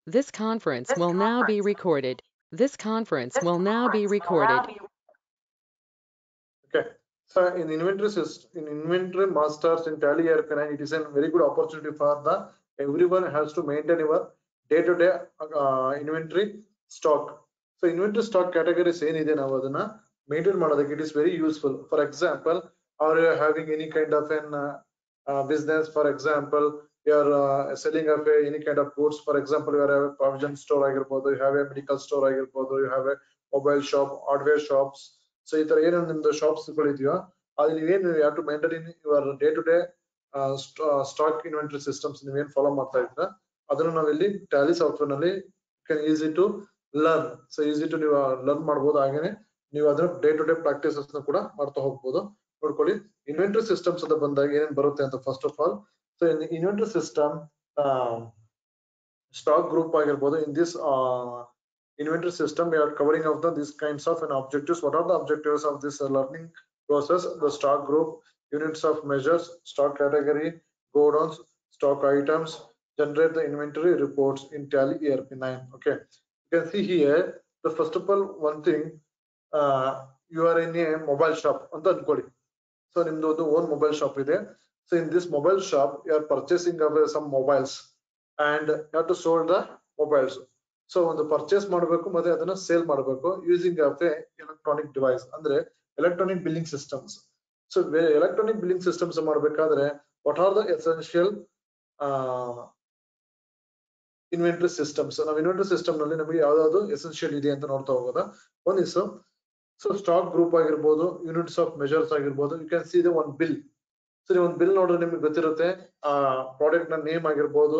This conference will now be recorded. This conference will now be recorded. Okay. So in inventory masters in Tally ERP9, it is a very good opportunity for the everyone has to maintain your day-to-day inventory stock. So inventory stock categories ಏನಿದೆ ನಾವು ಅದನ್ನ maintain ಮಾಡೋದಕ್ಕೆ it is very useful. For example, are you having any kind of an business? For example, you are selling of any kind of goods. For example, you have a provision store ಆಗಿರ್ಬೋದು, you have a medical store ಆಗಿರ್ಬೋದು, you have a mobile shop, hardware shops. So ಈ ತರ ಏನು ನಿಮ್ದು shops ಗಳಿದೆಯೋ ಅದು ನೀವೇನು you have to maintain your day to day stock inventory systems ನೀವೇನು ಫಾಲೋ ಮಾಡ್ತಾ ಇದ್ದೀರಾ ಅದನ್ನು ನಾವಿಲ್ಲಿ ಟ್ಯಾಲಿ ಸಾಫ್ಟ್ವೇರ್ ನಲ್ಲಿ can easy to learn. So easy to ನೀವು ಲರ್ನ್ ಮಾಡಬಹುದು. ಹಾಗೇನೆ ನೀವು ಅದನ್ನ ಡೇ ಟು ಡೇ ಪ್ರಾಕ್ಟೀಸಸ್ ಕೂಡ ಮಾಡ್ತಾ ಹೋಗ್ಬೋದು. ನೋಡ್ಕೊಳ್ಳಿ ಇನ್ವೆಂಟರಿ ಸಿಸ್ಟಮ್ಸ್ ಅಂತ ಬಂದಾಗ ಏನೇನು ಬರುತ್ತೆ ಅಂತ. First of all, so inventory system stock group ಆಗಿರ್ಬೋದು. In this inventory system, we are covering of these kinds of objectives. What are the objectives of this learning process? The stock group, units of measures, stock category, godowns, stock items, generate the inventory reports in Tally ERP9. Okay, you can see here the first of all one thing, you are in a mobile shop anta ankoli. So nimdu ಒಂದು own mobile shop ಇದೆ. So in this mobile shop you are purchasing of some mobiles and you have to sold the mobiles. So ಒಂದು purchase ಮಾಡಬೇಕು ಮತ್ತೆ ಅದನ್ನ sale ಮಾಡಬೇಕು using of electronic device ಅಂದ್ರೆ electronic billing systems. So electronic billing systems ಮಾಡಬೇಕಾದ್ರೆ what are the essential inventory systems. ನಾವು inventory system ನಲ್ಲಿ ನಮಗೆ ಯಾವ್ದಾದ್ರು ಎಸೆನ್ಷಿಯಲ್ ಇದೆ ಅಂತ ನೋಡ್ತಾ ಹೋಗೋದ. ಒಂದು ಇಸ್ ಸೊ ಸ್ಟಾಕ್ ಗ್ರೂಪ್ ಆಗಿರ್ಬೋದು, ಯೂನಿಟ್ಸ್ ಆಫ್ ಮೆಜರ್ಸ್ ಆಗಿರ್ಬೋದು. You can see the one bill. So ನೀವು ಒಂದು ಬಿಲ್ ನೋಡಿದ್ರೆ ನಿಮ್ಗೆ ಗೊತ್ತಿರುತ್ತೆ ಆ ಪ್ರಾಡಕ್ಟ್ ನ ನೇಮ್ ಆಗಿರ್ಬೋದು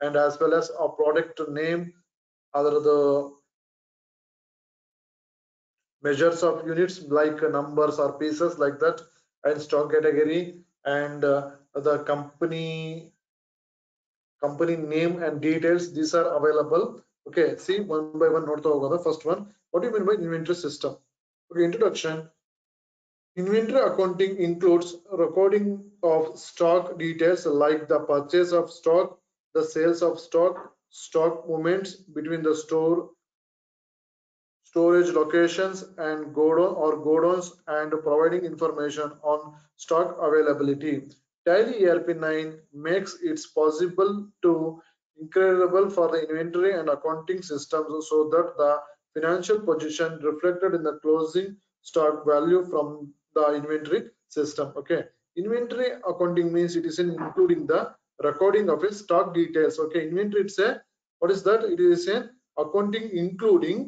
ಅಂಡ್ ಆಸ್ ವೆಲ್ ಆಸ್ ಆ product name, the measures of units like numbers or pieces like that, and stock category and the company name and details. These are available. Okay, see one by one note the first one. What do you mean by inventory system? Okay, introduction. Inventory accounting includes recording of stock details like the purchase of stock, the sales of stock, stock movements between the storage locations and godowns, and providing information on stock availability. Tally ERP9 makes it possible to incredible for the inventory and accounting systems so that the financial position reflected in the closing stock value from the inventory system. Okay, inventory accounting means it is including the recording of its stock details. Okay, inventory it's a what is that? It is a accounting including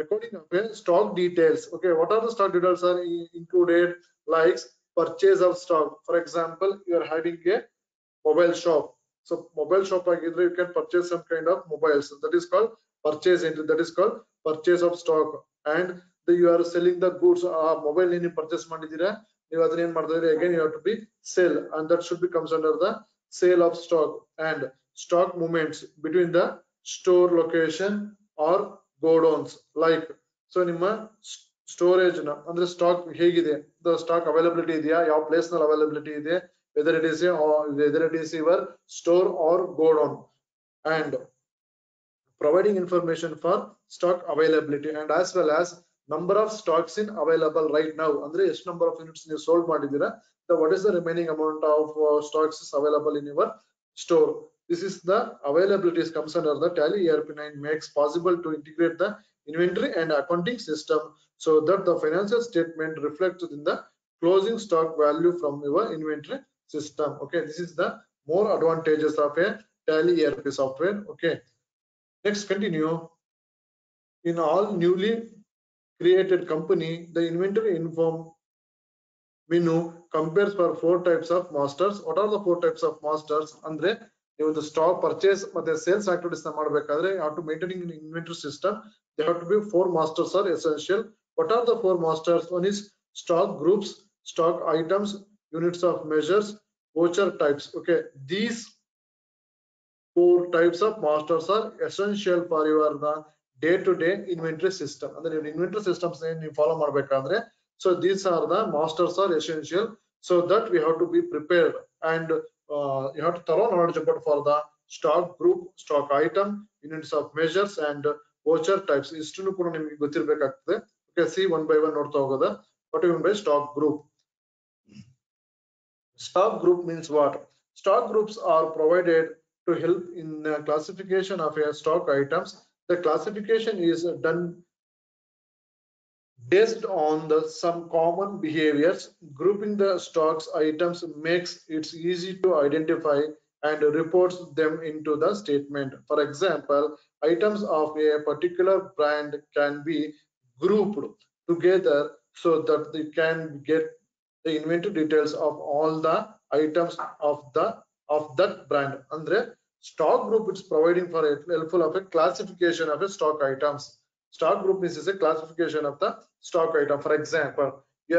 recording of a stock details. Okay, what are the stock details are included? Like purchase of stock. For example, you are having a mobile shop. So mobile shop agidre you can purchase some kind of mobiles. That is called purchase entry. That is called purchase of stock. And you are selling the goods. Mobile ni purchase ಮಾಡಿದಿರಾ ನೀವು ಅದನ್ನ ಏನು ಮಾಡ್ತಿದ್ದೀರಾ, again you have to be sell, and that should be comes under the sale of stock. And stock movements between the store location or godowns, like so ನಿಮ್ಮ storage ಅಂದ್ರೆ stock ಹೇಗಿದೆ, the stock availability ಇದೆಯಾ, ಯಾವ place ನಲ್ಲಿ availability ಇದೆ, whether it is your store or godown, and providing information for stock availability, and as well as number of stocks in available right now. Andre ಎಷ್ಟು number of units ನೀವು sold ಮಾಡಿದೀರಾ, what is the remaining amount of stocks is available in your store. This is the availabilities comes under the Tally ERP9 makes possible to integrate the inventory and accounting system so that the financial statement reflects in the closing stock value from your inventory system. Okay, this is the more advantages of a Tally ERP software. Okay, next continue. In all newly created company, the inventory inform menu compares for 4 types of masters. What are the 4 types of masters? Andre ನೀವು ಒಂದು stock purchase ಮತ್ತೆ sales activities ನ ಮಾಡಬೇಕಾದ್ರೆ how to maintaining an inventory system, there have to be 4 masters are essential. What are the 4 masters? One is stock groups, stock items, units of measures, voucher types. Okay, these 4 types of masters are essential for your day to day inventory system. ಅಂದ್ರೆ ನೀವು inventory systems ನೀವು follow ಮಾಡಬೇಕಾದ್ರೆ, so these are the masters are essential so that we have to be prepared, and you have to thorough knowledge about for the stock group, stock item, units of measures and voucher types. ಇಷ್ಟನ್ನು ಕೂಡ ನಿಮಗೆ ಗೊತ್ತಿರಬೇಕಾಗ್ತದೆ. Okay, see one by one ನೋಡ್ತಾ ಹೋಗೋದ. What do you mean by stock group? Stock group means what? Stock groups are provided to help in classification of a stock items. The classification is done based on some common behaviors. Grouping the stocks items makes it easy to identify and reports them into the statement. For example, items of a particular brand can be grouped together so that they can get the inventory details of all the items of that brand. Andre stock group is providing for a helpful of a classification of a stock items. Stock group is a classification of the stock item. For example, you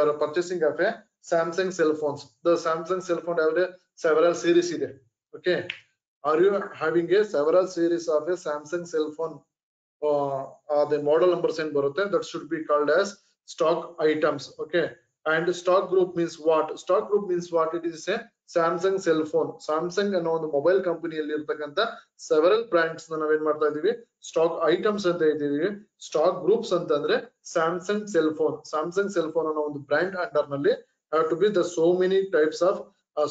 are purchasing of a Samsung cell phones. The Samsung cell phone have several series there. Okay, are you having a several series of a Samsung cell phone? The model numbers and barutte, that should be called as stock items. Okay, and stock group means what? Stock group means what? It is a Samsung cell phone. Samsung ಅನ್ನೋ ಒಂದು mobile ಕಂಪನಿಯಲ್ಲಿ ಇರತಕ್ಕಂತ several brands ನಾವು ಏನ್ ಮಾಡ್ತಾ ಇದೀವಿ stock items ಅಂತ ಇದ್ದೀವಿ. ಸ್ಟಾಕ್ ಗ್ರೂಪ್ಸ್ ಅಂತಂದ್ರೆ Samsung cell phone. Samsung cell phone ಅನ್ನೋ ಒಂದು ಬ್ರ್ಯಾಂಡ್ ಅಂಡರ್ ನಲ್ಲಿ have to be the so many types of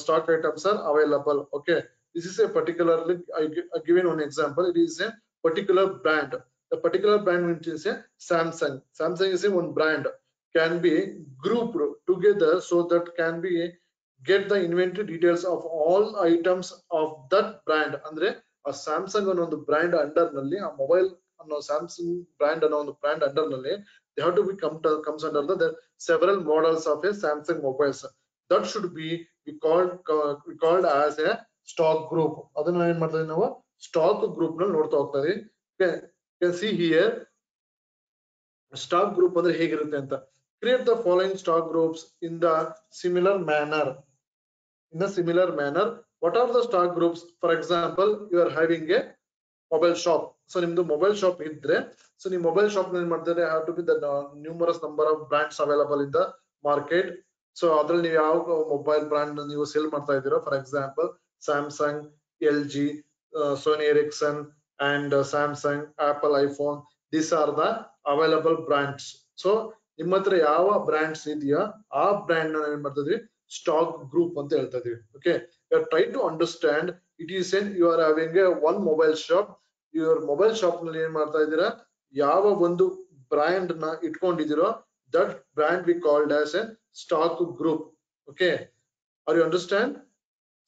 stock items are available. Okay, this is a particularly I given one example. It is a particular brand. The particular brand which is a Samsung. Samsung is a one brand can be grouped together so that can be get the inventory details of all items of that brand. Andre a Samsung ಅನ್ನೋ ಒಂದು brand under ನಲ್ಲಿ ಆ mobile ಅನ್ನೋ Samsung brand ಅನ್ನೋ ಒಂದು brand under ನಲ್ಲಿ they have to be comes under the several models of a Samsung mobiles. That should be called as a stock group. ಅದನ್ನ ಏನ್ ಮಾಡ್ತಾ ಇದೀವಿ ನಾವು ಸ್ಟಾಕ್ ಗ್ರೂಪ್ ನಲ್ಲಿ ನೋಡ್ತಾ ಹೋಗ್ತಾ ಇದೀವಿ. You can see here stock group ಅಂದ್ರೆ ಹೇಗಿರುತ್ತೆ ಅಂತ. Create the following stock groups in the similar manner. What are the stock groups? For example, you are having a mobile shop. So nimdu mobile shop idre, so ni mobile shop ನಲ್ಲಿ ಮಾಡ್ತಾರೆ have to be the numerous number of brands available in the market. So ಅದ್ರಲ್ಲಿ ನೀವು ಯಾವ mobile brand ನೀವು sale ಮಾಡ್ತಾ ಇದ್ದೀರಾ, for example Samsung, LG, Sony Ericsson and Samsung, Apple, iPhone. These are the available brands. So ನಿಮ್ಮ ಹತ್ರ ಯಾವ brands ಇದೆಯಾ ಆ ಬ್ರಾಂಡ್ ನ ಏನ್ ಮಾಡ್ತಾ ಇದೀವಿ ಸ್ಟಾಕ್ ಗ್ರೂಪ್ ಅಂತ ಹೇಳ್ತಾ ಇದೀವಿ. Okay, you try to understand. It is in you are having a one mobile shop. Your mobile shop ನಲ್ಲಿ ಏನ್ ಮಾಡ್ತಾ ಇದೀರಾ, ಯಾವ ಒಂದು ಬ್ರಾಂಡ್ ನ ಇಟ್ಕೊಂಡಿದ್ದೀರೋ that brand we called as a stock group. Okay, are you understand?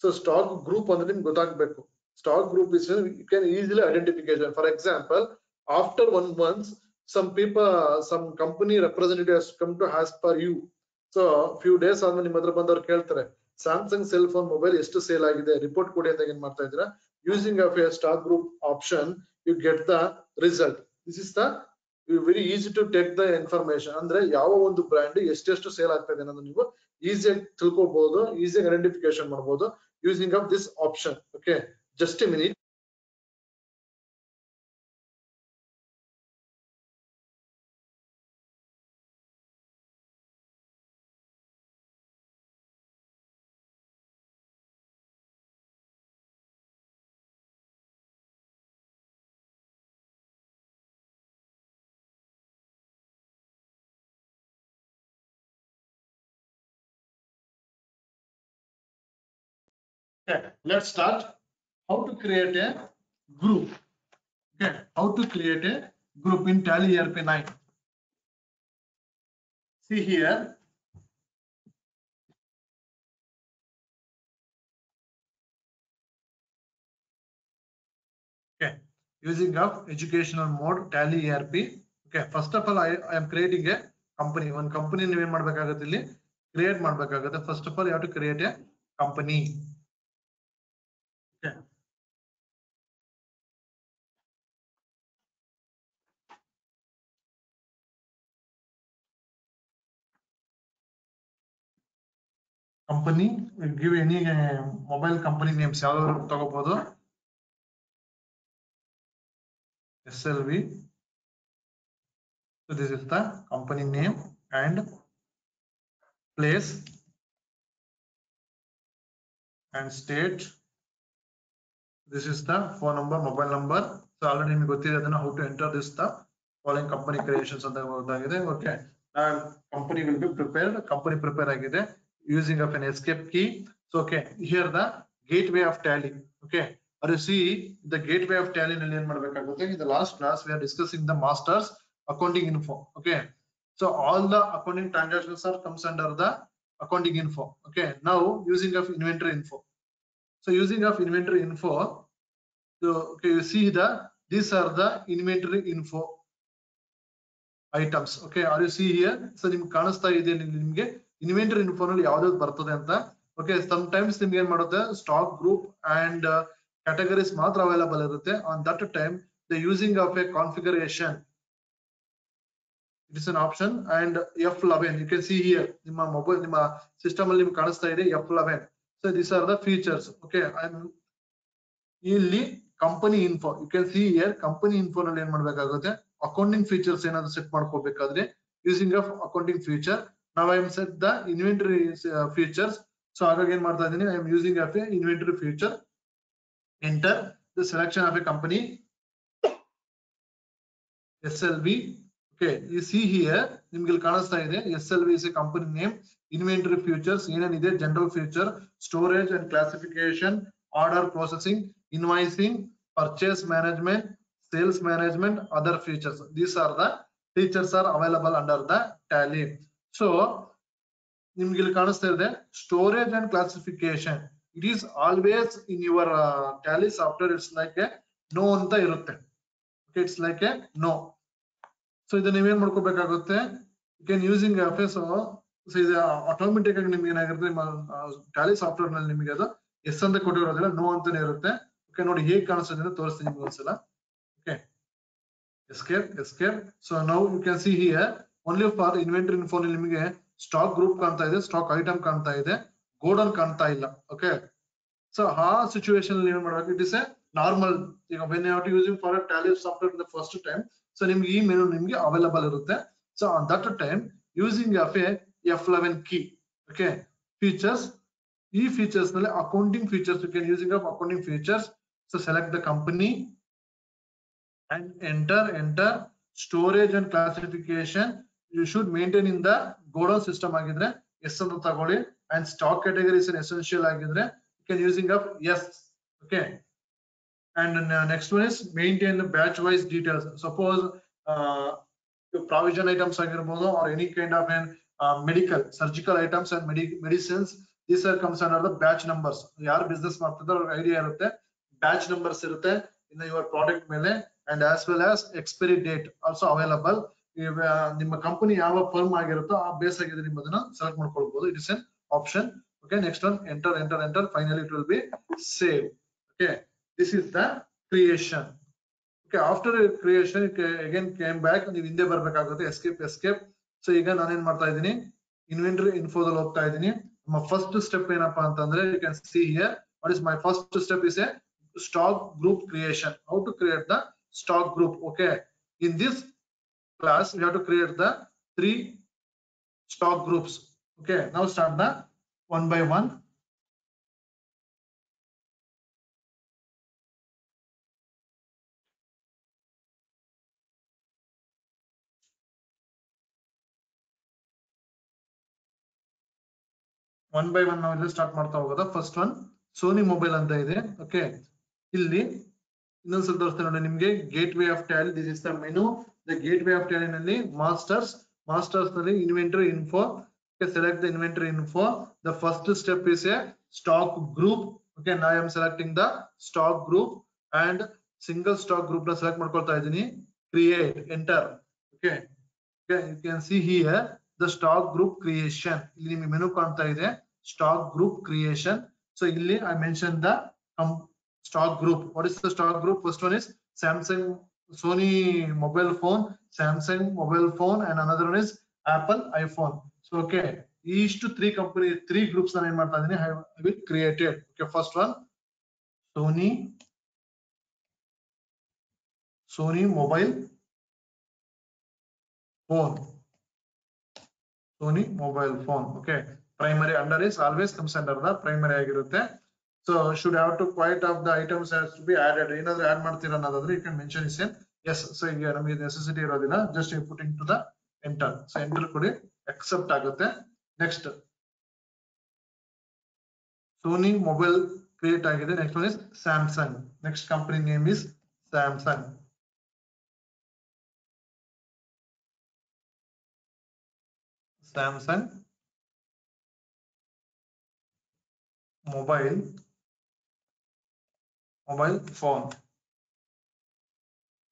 So stock group ಅಂದ್ರೆ ನಿಮ್ಗೆ ಗೊತ್ತಾಗಬೇಕು. Stock group is you can easily identification. For example, after 1 month some company representatives come to ask for you. So few days ಆದ್ಮೇಲೆ ನಿಮ್ಮ ಹತ್ರ ಬಂದವರು ಕೇಳ್ತಾರೆ Samsung cell phone mobile ಎಷ್ಟು sale ಆಗಿದೆ ರಿಪೋರ್ಟ್ ಕೊಡಿ ಅಂತ ಏನ್ ಮಾಡ್ತಾ ಇದ್ದೀರಾ, using of a stock group option you get the result. This is the very easy to take the information. ಅಂದ್ರೆ ಯಾವ ಒಂದು ಬ್ರ್ಯಾಂಡ್ ಎಷ್ಟೆಷ್ಟು ಸೇಲ್ ಆಗ್ತಾ ಇದೆ ಅನ್ನೋದು ನೀವು ಈಸಿಯಾಗಿ ತಿಳ್ಕೋಬಹುದು, ಈಸಿಯಾಗಿ ಐಡೆಂಟಿಫಿಕೇಶನ್ ಮಾಡಬಹುದು using of this option. Okay, just A minute. Okay, let's start. How to create a group. Okay, how to create a group in Tally ERP9. See here. Okay, using of educational mode Tally ERP. Okay, first of all I am creating a company. One company ನೀವು ಏನು ಮಾಡಬೇಕಾಗುತ್ತೆ ಇಲ್ಲಿ create ಮಾಡಬೇಕಾಗುತ್ತೆ. First of all you have to create a company. Okay. Company, give any mobile company names ಯಾವ್ದಾದ್ರು ತಗೋಬಹುದು. SLV. So this is the company name and place and state this is the phone number, mobile number. So already ನಿಮಗೆ ಗೊತ್ತಿದೆ ಅದನ್ನ how to enter this the following company creations ಅಂತ ಗೊತ್ತಾಗಿದೆ. Okay, and company will be prepared. Company prepare ಆಗಿದೆ using of an escape key. So okay, here the gateway of tally. Okay, or you see the gateway of tally ನಲ್ಲಿ ಏನು ಮಾಡಬೇಕಾಗುತ್ತೆ? In the last class we are discussing the masters accounting info. Okay, so all the accounting transactions are comes under the accounting info. Okay, now using of inventory info. So using of inventory info, so okay, you see these are the inventory info items. Okay, are you see here? So ನಿಮ್ಗೆ ಕಾಣಿಸ್ತಾ ಇದೆ ನಿಮಗೆ inventory info ನಲ್ಲಿ ಯಾವ್ದು ಬರ್ತದೆ ಅಂತ. Okay, sometimes ನಿಮ್ಗೆ ಏನು ಮಾಡುತ್ತೆ stock group and categories ಮಾತ್ರ available ಇರುತ್ತೆ. On that time the using of a configuration, it is an option, and F11 you can see here ನಿಮ್ಮ ಮೊಬೈಲ್ ನಿಮ್ಮ ಸಿಸ್ಟಮ್ ಅಲ್ಲಿ ನಿಮ್ಗೆ ಕಾಣಿಸ್ತಾ ಇದೆ F11. So these are the features. Okay, and ಇಲ್ಲಿ company info, you can see here company info ನಲ್ಲಿ ಏನ್ ಮಾಡ್ಬೇಕಾಗುತ್ತೆ ಅಕೌಂಟಿಂಗ್ ಫೀಚರ್ಸ್ ಏನಾದ್ರು ಸೆಟ್ ಮಾಡ್ಕೋಬೇಕಾದ್ರೆ ಯೂಸಿಂಗ್ ಆಫ್ ಅಕೌಂಟಿಂಗ್ ಫೀಚರ್ ನಾವು I am set the inventory features. So ಹಾಗಾಗಿ ಏನ್ ಮಾಡ್ತಾ ಇದ್ದೀನಿ, I am using of a inventory feature, enter the selection of a company SLV. Okay, you see here ನಿಮ್ಗೆ ಇಲ್ಲಿ ಕಾಣಿಸ್ತಾ ಇದೆ SLV is a company name. Inventory features ಏನೇನಿದೆ, general feature, storage and classification, order processing, invoicing, purchase management, sales management, other features. These are the features are available under the tally. So ನಿಮ್ಗೆ ಇಲ್ಲಿ ಕಾಣಿಸ್ತಾ ಇದೆ storage and classification. It is always in your tally software. It's like a no ಅಂತ ಇರುತ್ತೆ. Okay, it's like a no. So ಇದನ್ನ ನೀವೇನ್ ಮಾಡ್ಕೋಬೇಕಾಗುತ್ತೆ, you can using FSO. So ಇದು ಆಟೋಮೆಟಿಕ್ ಆಗಿ ನಿಮ್ಗೆ ಏನಾಗಿರುತ್ತೆ ಟ್ಯಾಲಿ ಸಾಫ್ಟ್ವೇರ್ ನಲ್ಲಿ ನಿಮಗೆ ಅದು ಎಸ್ ಅಂತ ಕೊಟ್ಟಿರೋದಿಲ್ಲ, ನೋ ಅಂತಾನೆ ಇರುತ್ತೆ. ಓಕೆ, ನೋಡಿ ಹೇಗೆ ಕಾಣಿಸ್ತದೆ ಅಂತ ತೋರಿಸ್ತೀನಿ ನಿಮ್ಗೆ ಒಂದ್ಸಲ. Okay, escape. So now you can see here only for inventory info ನಿಮಗೆ ಸ್ಟಾಕ್ ಗ್ರೂಪ್ ಕಾಣ್ತಾ ಇದೆ, ಸ್ಟಾಕ್ ಐಟಮ್ ಕಾಣ್ತಾ ಇದೆ, ಗೋಡನ್ ಕಾಣ್ತಾ ಇಲ್ಲ. ಓಕೆ, ಸೊ ಆ ಸಿಚುವೇಶನ್ ಅಲ್ಲಿ ಏನ್ ಮಾಡ್ಬೇಕು, ಇಟ್ ಇಸ್ ಎ ನಾರ್ಮಲ್. ಈಗ when you are using for a Tally software the first time, so ನಿಮ್ಗೆ ಈ ಮೆನು ನಿಮ್ಗೆ ಅವೈಲಬಲ್ ಇರುತ್ತೆ. So on that time using of a F11 key. Okay, features, e features ನಲ್ಲಿ accounting features, you can using of accounting features. So select the company and enter storage and classification. You should maintain in the godown system ಆಗಿದ್ರೆ yes ಅಂತ ತಗೊಳ್ಳಿ, and stock categories and essential ಆಗಿದ್ರೆ you can using of yes. Okay, and next one is maintain the batch wise details. Suppose provision items ಆಗಿರಬಹುದು or any kind of an medical surgical items and medicines, these are comes under the batch numbers. ಯಾರು business ಮಾಡ್ತಿದ್ದಾರೆ ಅವ್ರಿಗೆ idea ಇರುತ್ತೆ, batch numbers ಇರುತ್ತೆ in your product ಮೇಲೆ, and as well as expiry date also available. ನಿಮ್ಮ company ಯಾವ firm ಆಗಿರುತ್ತೋ ಆ base ಆಗಿದೆ ನೀವು ಅದನ್ನ ಸೆಲೆಕ್ಟ್ ಮಾಡ್ಕೊಳ್ಬಹುದು. It is an option. Okay, next one enter. Finally it will be save. Okay, this is the creation. Okay, after creation again came back, ನೀವು ಹಿಂದೆ ಬರ್ಬೇಕಾಗುತ್ತೆ, escape. So ಈಗ ನಾನೇನ್ ಮಾಡ್ತಾ ಇದ್ದೀನಿ, ಇನ್ವೆಂಟರಿ ಇನ್ಫೋದಲ್ಲಿ ಹೋಗ್ತಾ ಇದ್ದೀನಿ. ನಮ್ಮ ಫಸ್ಟ್ ಸ್ಟೆಪ್ ಏನಪ್ಪಾ ಅಂತಂದ್ರೆ, you can see here what is my first step is a stock group creation. How to create the stock group. Okay, in this class we have to create the 3 stock groups. Okay, now start the one by one. One by one ನಾವು ಇಲ್ಲಿ start ಮಾಡ್ತಾ ಹೋಗೋದಾ. First one Sony mobile ಅಂತ ಇದೆ. Okay, ಇಲ್ಲಿ ಇನ್ನೊಂದ್ಸಲ ತೋರಿಸ್ತೀನಿ ನೋಡಿ ನಿಮ್ಗೆ, gate way of Tally. This is the menu. The gate way of Tally ನಲ್ಲಿ ಮಾಸ್ಟರ್ಸ್ ನಲ್ಲಿ inventory info. Select the inventory info. The first step is a stock group. Okay, now I am selecting the stock group and single stock group na select ಮಾಡ್ಕೊಳ್ತಾ ಇದ್ದೀನಿ. Create, enter. Okay, you can see here the stock group creation. ಇಲ್ಲಿ ನಿಮಗೆ menu ಕಾಣ್ತಾ ಇದೆ, stock group creation. So ಇಲ್ಲಿ I mentioned the stock group. What is the stock group? First one is Samsung, Sony mobile phone, Samsung mobile phone, and another one is Apple iPhone. So okay, these three groups ನಾನು ಏನ್ ಮಾಡ್ತಾ ಇದ್ದೀನಿ, I will create it. Okay, first one Sony mobile phone. Sony mobile phone. Okay, primary under is always comes under the primary ಆಗಿರುತ್ತೆ. So should have to quite of the items has to be added. Another add ಮಾಡ್ತೀರಾ ಅನ್ನೋದಾದ್ರೆ you can mention is yes. So ಈಗ ನಮಗೆ necessity ಇರೋದಿಲ್ಲ, just you put into the enter. So enter ಕೊಡಿ, accept ಆಗುತ್ತೆ. Next Sony mobile create ಆಗಿದೆ. Next one is Samsung. Next company name is Samsung. Samsung mobile phone.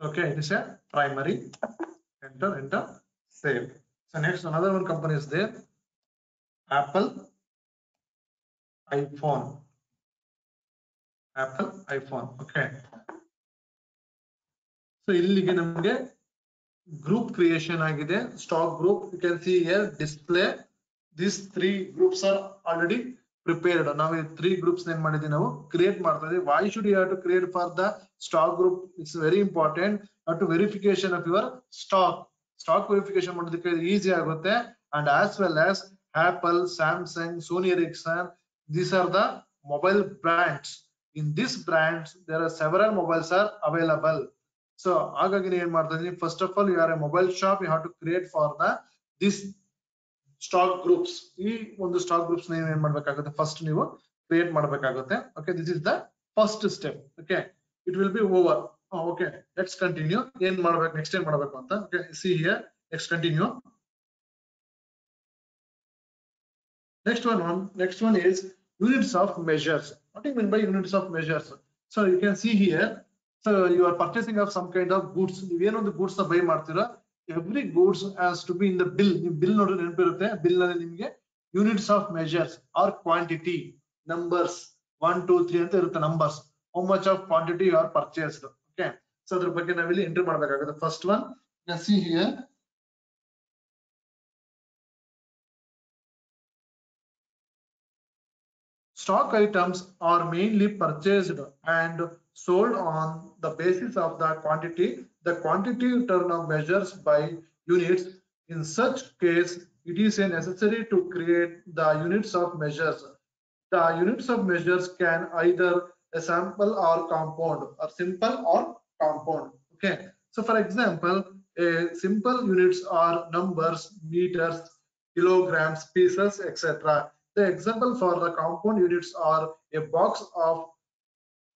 Okay, it is a primary. Enter, save. So next another one company is there, Apple iPhone. Okay. So ಇಲ್ಲಿಗೆ ನಮಗೆ group creation ಆಗಿದೆ, stock group. You can see here display. These 3 groups are already prepared. ನಾವು 3 groups ಏನ್ ಮಾಡಿದೀವಿ, ನಾವು create ಮಾಡ್ತಾ ಇದೀವಿ. Why should you have to create for the stock group? It's very important. To verification of your stock verification ಮಾಡೋದಕ್ಕೆ easy ಆಗುತ್ತೆ. And as well as Apple, Samsung, Sony Ericsson, these are the mobile brands. In these brands there are several mobiles are available. So ಹಾಗಾಗಿ ನೀವು ಏನ್ ಮಾಡ್ತಾ ಇದೀನಿ, first of all you are a mobile shop, you have to create for the this stock groups. ಈ ಒಂದು stock groups ನೀವು ಏನ್ ಮಾಡಬೇಕಾಗುತ್ತೆ, first ನೀವು create ಮಾಡಬೇಕಾಗುತ್ತೆ. Okay, this is the first step. Okay, it will be over. Okay, let's continue. ಏನ್ ಮಾಡಬೇಕು, next ಏನ್ ಮಾಡಬೇಕು ಅಂತ. Okay, see here, let's continue. Next one is units of measures. What do you mean by units of measures? So you can see here, so you are purchasing of some kind of goods. ನೀವು ಏನೋ ಒಂದು goods buy ಮಾಡ್ತೀರಾ, every goods has to be in the bill. ನೀವು bill ನೋಡಿದ್ರೆ ನೆನಪಿರುತ್ತೆ, bill ನಲ್ಲಿ ನಿಮಗೆ units of measures or quantity, numbers 1 2 3 ಅಂತ ಇರುತ್ತೆ, numbers, how much of quantity you are purchased. Okay, so ಅದ್ರ ಬಗ್ಗೆ ನಾವಿಲ್ಲಿ ಎಂಟ್ರಿ ಮಾಡಬೇಕಾಗುತ್ತೆ. First one, you can see here, stock items are mainly purchased and sold on the basis of the quantity. The quantity turn of measures by units. In such case, it is necessary to create the units of measures. The units of measures can either a sample or compound, or simple or compound. Okay, so for example, a simple units are numbers, meters, kilograms, pieces, etc. The example for the compound units are a box of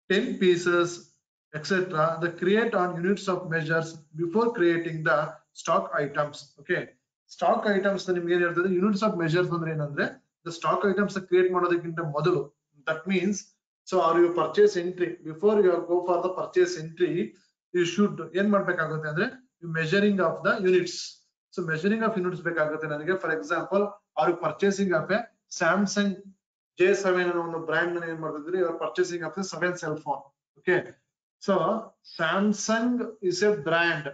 10 pieces, etc. The create on units of measures before creating the stock items. Okay, stock items ನಿಮಗೆ ಏನು ಹೇಳ್ತದೆ, units of measures ಅಂದ್ರೆ ಏನಂದ್ರೆ the stock items create ಮಾಡೋದಕ್ಕಿಂತ ಮೊದಲು, that means so are you purchase entry, before you go for the purchase entry you should ಏನ್ ಮಾಡಬೇಕಾಗುತ್ತೆ ಅಂದ್ರೆ measuring of the units. So measuring of units ಬೇಕಾಗುತ್ತೆ ನನಗೆ. For example, are you purchasing of a Samsung J7 ಅನ್ನೋ ಒಂದು brand ನ ಏನ್ ಮಾಡ್ತಿದ್ರಿ, you are purchasing of a 7 cell phone. Okay, so Samsung is a brand,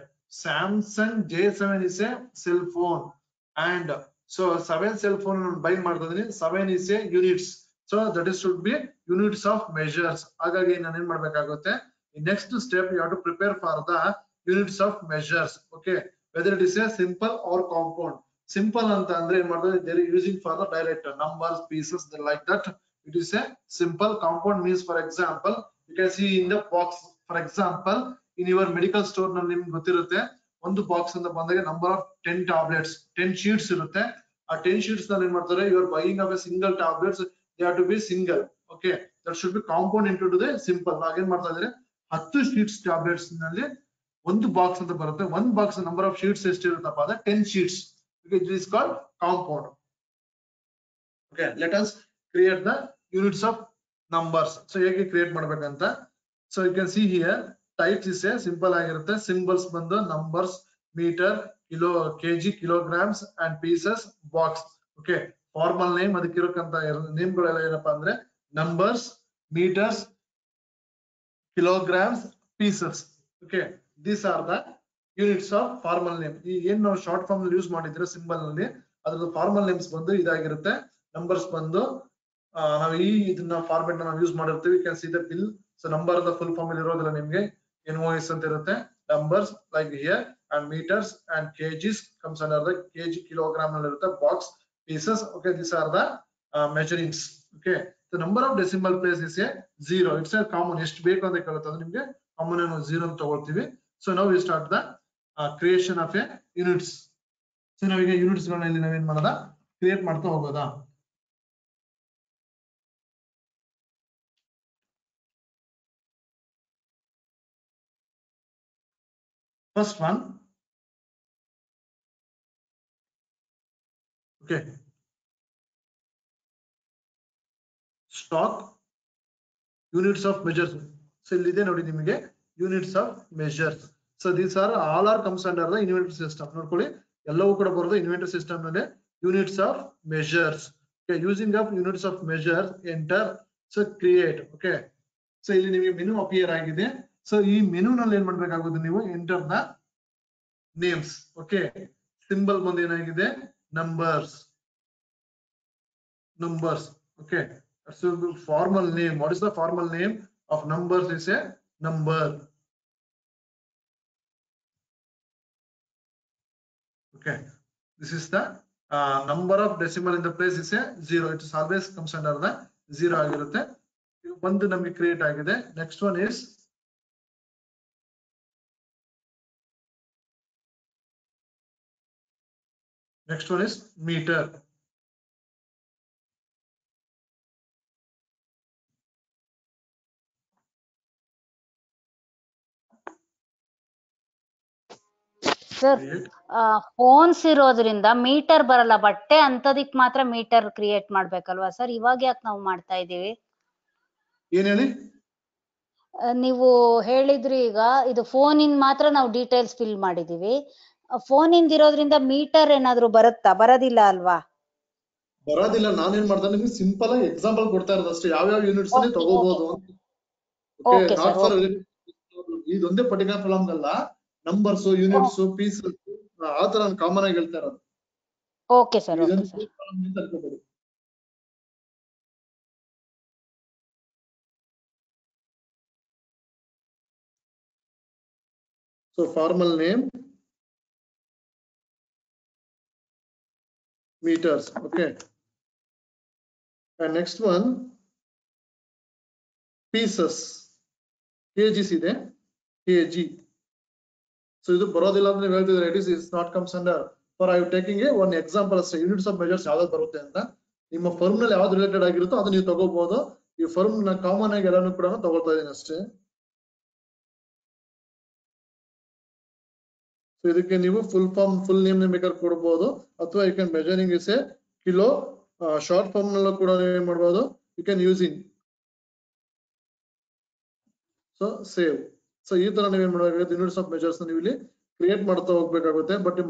Samsung J7 is a cell phone, and so 7 cell phone buy ಮಾಡ್ತಿದ್ರಿ, 7 is a units. So that is should be units of measures. ಹಾಗಾಗಿ ನಾನು ಏನ್ ಮಾಡಬೇಕಾಗುತ್ತೆ, next step you have to prepare for the units of measures. Okay, whether it is a simple or compound. Simple anta andre ಏನು ಮಾಡ್ತಾರೆ, they are using for the direct numbers, pieces, like that. It is a simple. Compound means, for example, you can see in the box, for example in your medical store ನಲ್ಲಿ ನಿಮಗೆ ಗೊತ್ತಿರುತ್ತೆ, ಒಂದು box ಅಂತ ಬಂದಾಗ number of 10 tablets, 10 sheets ಇರುತ್ತೆ. ಆ 10 sheets ನಲ್ಲಿ ಏನು ಮಾಡ್ತಾರೆ, you are buying of a single tablets, they have to be single. Okay, that should be compound into the simple. ಹಾಗೇನ್ ಮಾಡ್ತಾ ಇದ್ದಾರೆ, 10 sheets tablets ನಲ್ಲಿ ಒಂದು ಬಾಕ್ಸ್ ಅಂತ ಬರುತ್ತೆ. ಒಂದು ಬಾಕ್ಸ್ number of sheets ಎಷ್ಟಿರುತ್ತಪ್ಪ ಅಂದ್ರೆ 10 sheets. Okay, this is called compound. Okay, let us create the units of numbers. So ಹೇಗೆ create ಮಾಡಬೇಕಂತ. So you can see here, types is a simple ಆಗಿರುತ್ತೆ, symbols ಬಂದು numbers, meter, kilo, kg, kilograms and pieces, box. Okay, formal name ಅದಕ್ಕಿರಕಂತ name ಗಳೆಲ್ಲ ಏನಪ್ಪಾ ಅಂದ್ರೆ numbers, meters, kilograms, pieces. Okay, these are the units of formal name. ಈ ಏನ್ ನಾವು short form ನಲ್ಲಿ ಯೂಸ್ ಮಾಡಿದ್ರೆ ಸಿಂಬಲ್ ನಲ್ಲಿ, ಅದ್ರದ್ದು ಫಾರ್ಮಲ್ ನೇಮ್ಸ್ ಬಂದು ಇದಾಗಿರುತ್ತೆ. ನಂಬರ್ಸ್ ಬಂದು ನಾವು ಈ ಇದನ್ನ ಫಾರ್ಮೆಟ್ ನಾವು ಯೂಸ್ ಮಾಡಿರ್ತೀವಿ. You can see the bill. So number ಅಂತ ಫುಲ್ ಫಾರ್ಮ್ ಅಲ್ಲಿ ಇರೋದಿಲ್ಲ, ನಿಮ್ಗೆ NOS ಅಂತ ಇರುತ್ತೆ. Numbers like here and meters and kgs comes under the kg, kilogram ನಲ್ಲಿ ಇರುತ್ತೆ. Box, pieces. Okay, these are the measurings. Okay, the number of decimal place is a 0. It's a common. ಎಷ್ಟು ಬೇಕು ಅಂತ ಕೇಳುತ್ತೆ ಅದು ನಿಮಗೆ ಕಾಮನ್ ಅನ್ನು 0 ಅಂತ ತಗೊಳ್ತೀವಿ. So now we start the creation of a units. So ನಾವೀಗ ಯೂನಿಟ್ಸ್ ಗಳನ್ನ ಇಲ್ಲಿ ನಾವೇನ್ ಮಾಡೋದ ಕ್ರಿಯೇಟ್ ಮಾಡ್ತಾ ಹೋಗೋದಾ. First one, okay, stock units of measures. So illide ನೋಡಿ ನಿಮಗೆ units of measures. So these are all are comes under the inventory system. ನೋಡ್ಕೊಳ್ಳಿ ಎಲ್ಲವೂ ಕೂಡ ಬರೋದು inventory system ನಲ್ಲಿ units of measures. Okay, using of units of measures enter, so create. Okay, so ಇಲ್ಲಿ ನಿಮಗೆ menu appear ಆಗಿದೆ. So ಈ menu ನಲ್ಲಿ ಏನ್ ಮಾಡಬೇಕಾಗುತ್ತೆ ನೀವು enter the names. Okay, symbol ಬಂದು ಏನಾಗಿದೆ numbers. Okay, so the formal name, what is the formal name of numbers is a number. Okay, this is the number of decimal in the place is a 0. It is always comes under the 0 ಆಗಿರುತ್ತೆ. ಒಂದು ನಮಗೆ create ಆಗಿದೆ. Next one is meter. Sir phones ಇರೋದ್ರಿಂದ metre ಬರಲ್ಲ, ಬಟ್ಟೆ ಅಂತದಿಕ್ ಮಾತ್ರ metre create ಮಾಡ್ಬೇಕಲ್ವಾ sir? ಇವಾಗ ಯಾಕೆ ನಾವು ಮಾಡ್ತಾ ಇದೀವಿ? ಏನ್ ಹೇಳಿ? ನೀವು ಹೇಳಿದ್ರಿ ಈಗ ಇದು ಫೋನ್ ಇಂದ ಮಾತ್ರ ನಾವು ಡೀಟೇಲ್ಸ್ ಫಿಲ್ ಮಾಡಿದೀವಿ. ಫೋನ್ ಇಂದ ಇರೋದ್ರಿಂದ ಮೀಟರ್ ಏನಾದ್ರು ಬರುತ್ತಾ? ಬರೋದಿಲ್ಲ ಅಲ್ವಾ? ಬರೋದಿಲ್ಲ. ನಾನೇನ್ ಮಾಡ್ದೆ ನಿಮ್ಗೆ ಸಿಂಪಲ್ ಆಗಿ ಎಕ್ಸಾಂಪಲ್ ಕೊಡ್ತಾ ಇರೋದು ಅಷ್ಟೇ, ಯಾವ ಯೂನಿಟ್ಸ್ ಅಲ್ಲಿ ತಗೋಬಹುದು. ಇದೊಂದೇ ಪರ್ಟಿಕ್ಯುಲರ್ ಪ್ರಾಬ್ಲಮ್ ಅಲ್ಲ, ನಂಬರ್ಸ್, ಯೂನಿಟ್ಸ್, ಪೀಸಸ್ ಆ ತರ ಕಾಮನ್ ಆಗಿ ಹೇಳ್ತಾ ಇರೋದು. Okay sir, okay sir. So formal name meters. Okay, and next one pieces. kgs ಇದೆ, kg. So ಇದು ಬರೋದಿಲ್ಲ ಅಂದ್ರೆ ಹೇಳ್ತಿದ್ರೆ it is not comes under. For I am taking a one example as units of measures ಯಾವ್ದು ಬರುತ್ತೆ ಅಂತ. ನಿಮ್ಮ firm ನಲ್ಲಿ ಯಾವ್ದು ರಿಲೇಟೆಡ್ ಆಗಿರುತ್ತೋ ಅದು ನೀವು ತಗೋಬಹುದು. ಈ ಫರ್ಮ್ ನ ಕಾಮನ್ ಆಗಿ ಎಲ್ಲಾನು ಕೂಡ ತಗೊಳ್ತಾ ಇದೀನಿ ಅಷ್ಟೇ. ಸೊ ಇದಕ್ಕೆ ನೀವು ಫುಲ್ ನೇಮ್ ಬೇಕಾದ್ರೆ ಕೊಡಬಹುದು, ಅಥವಾ you can measuring is a kilo. Short form ನಲ್ಲೂ ಕೂಡ ನೀವು ಏನ್ ಮಾಡಬಹುದು, you can using. So save. So ಈ ತರ ನೀವೇನ್ ಮಾಡಬೇಕಾಗುತ್ತೆ, ಯೂನಿಟ್ಸ್ ಆಫ್ ಮೆಜರ್ಸ್ ನೀವು ಇಲ್ಲಿ ಕ್ರಿಯೇಟ್ ಮಾಡ್ತಾ ಹೋಗ್ಬೇಕಾಗುತ್ತೆ. ಬಟ್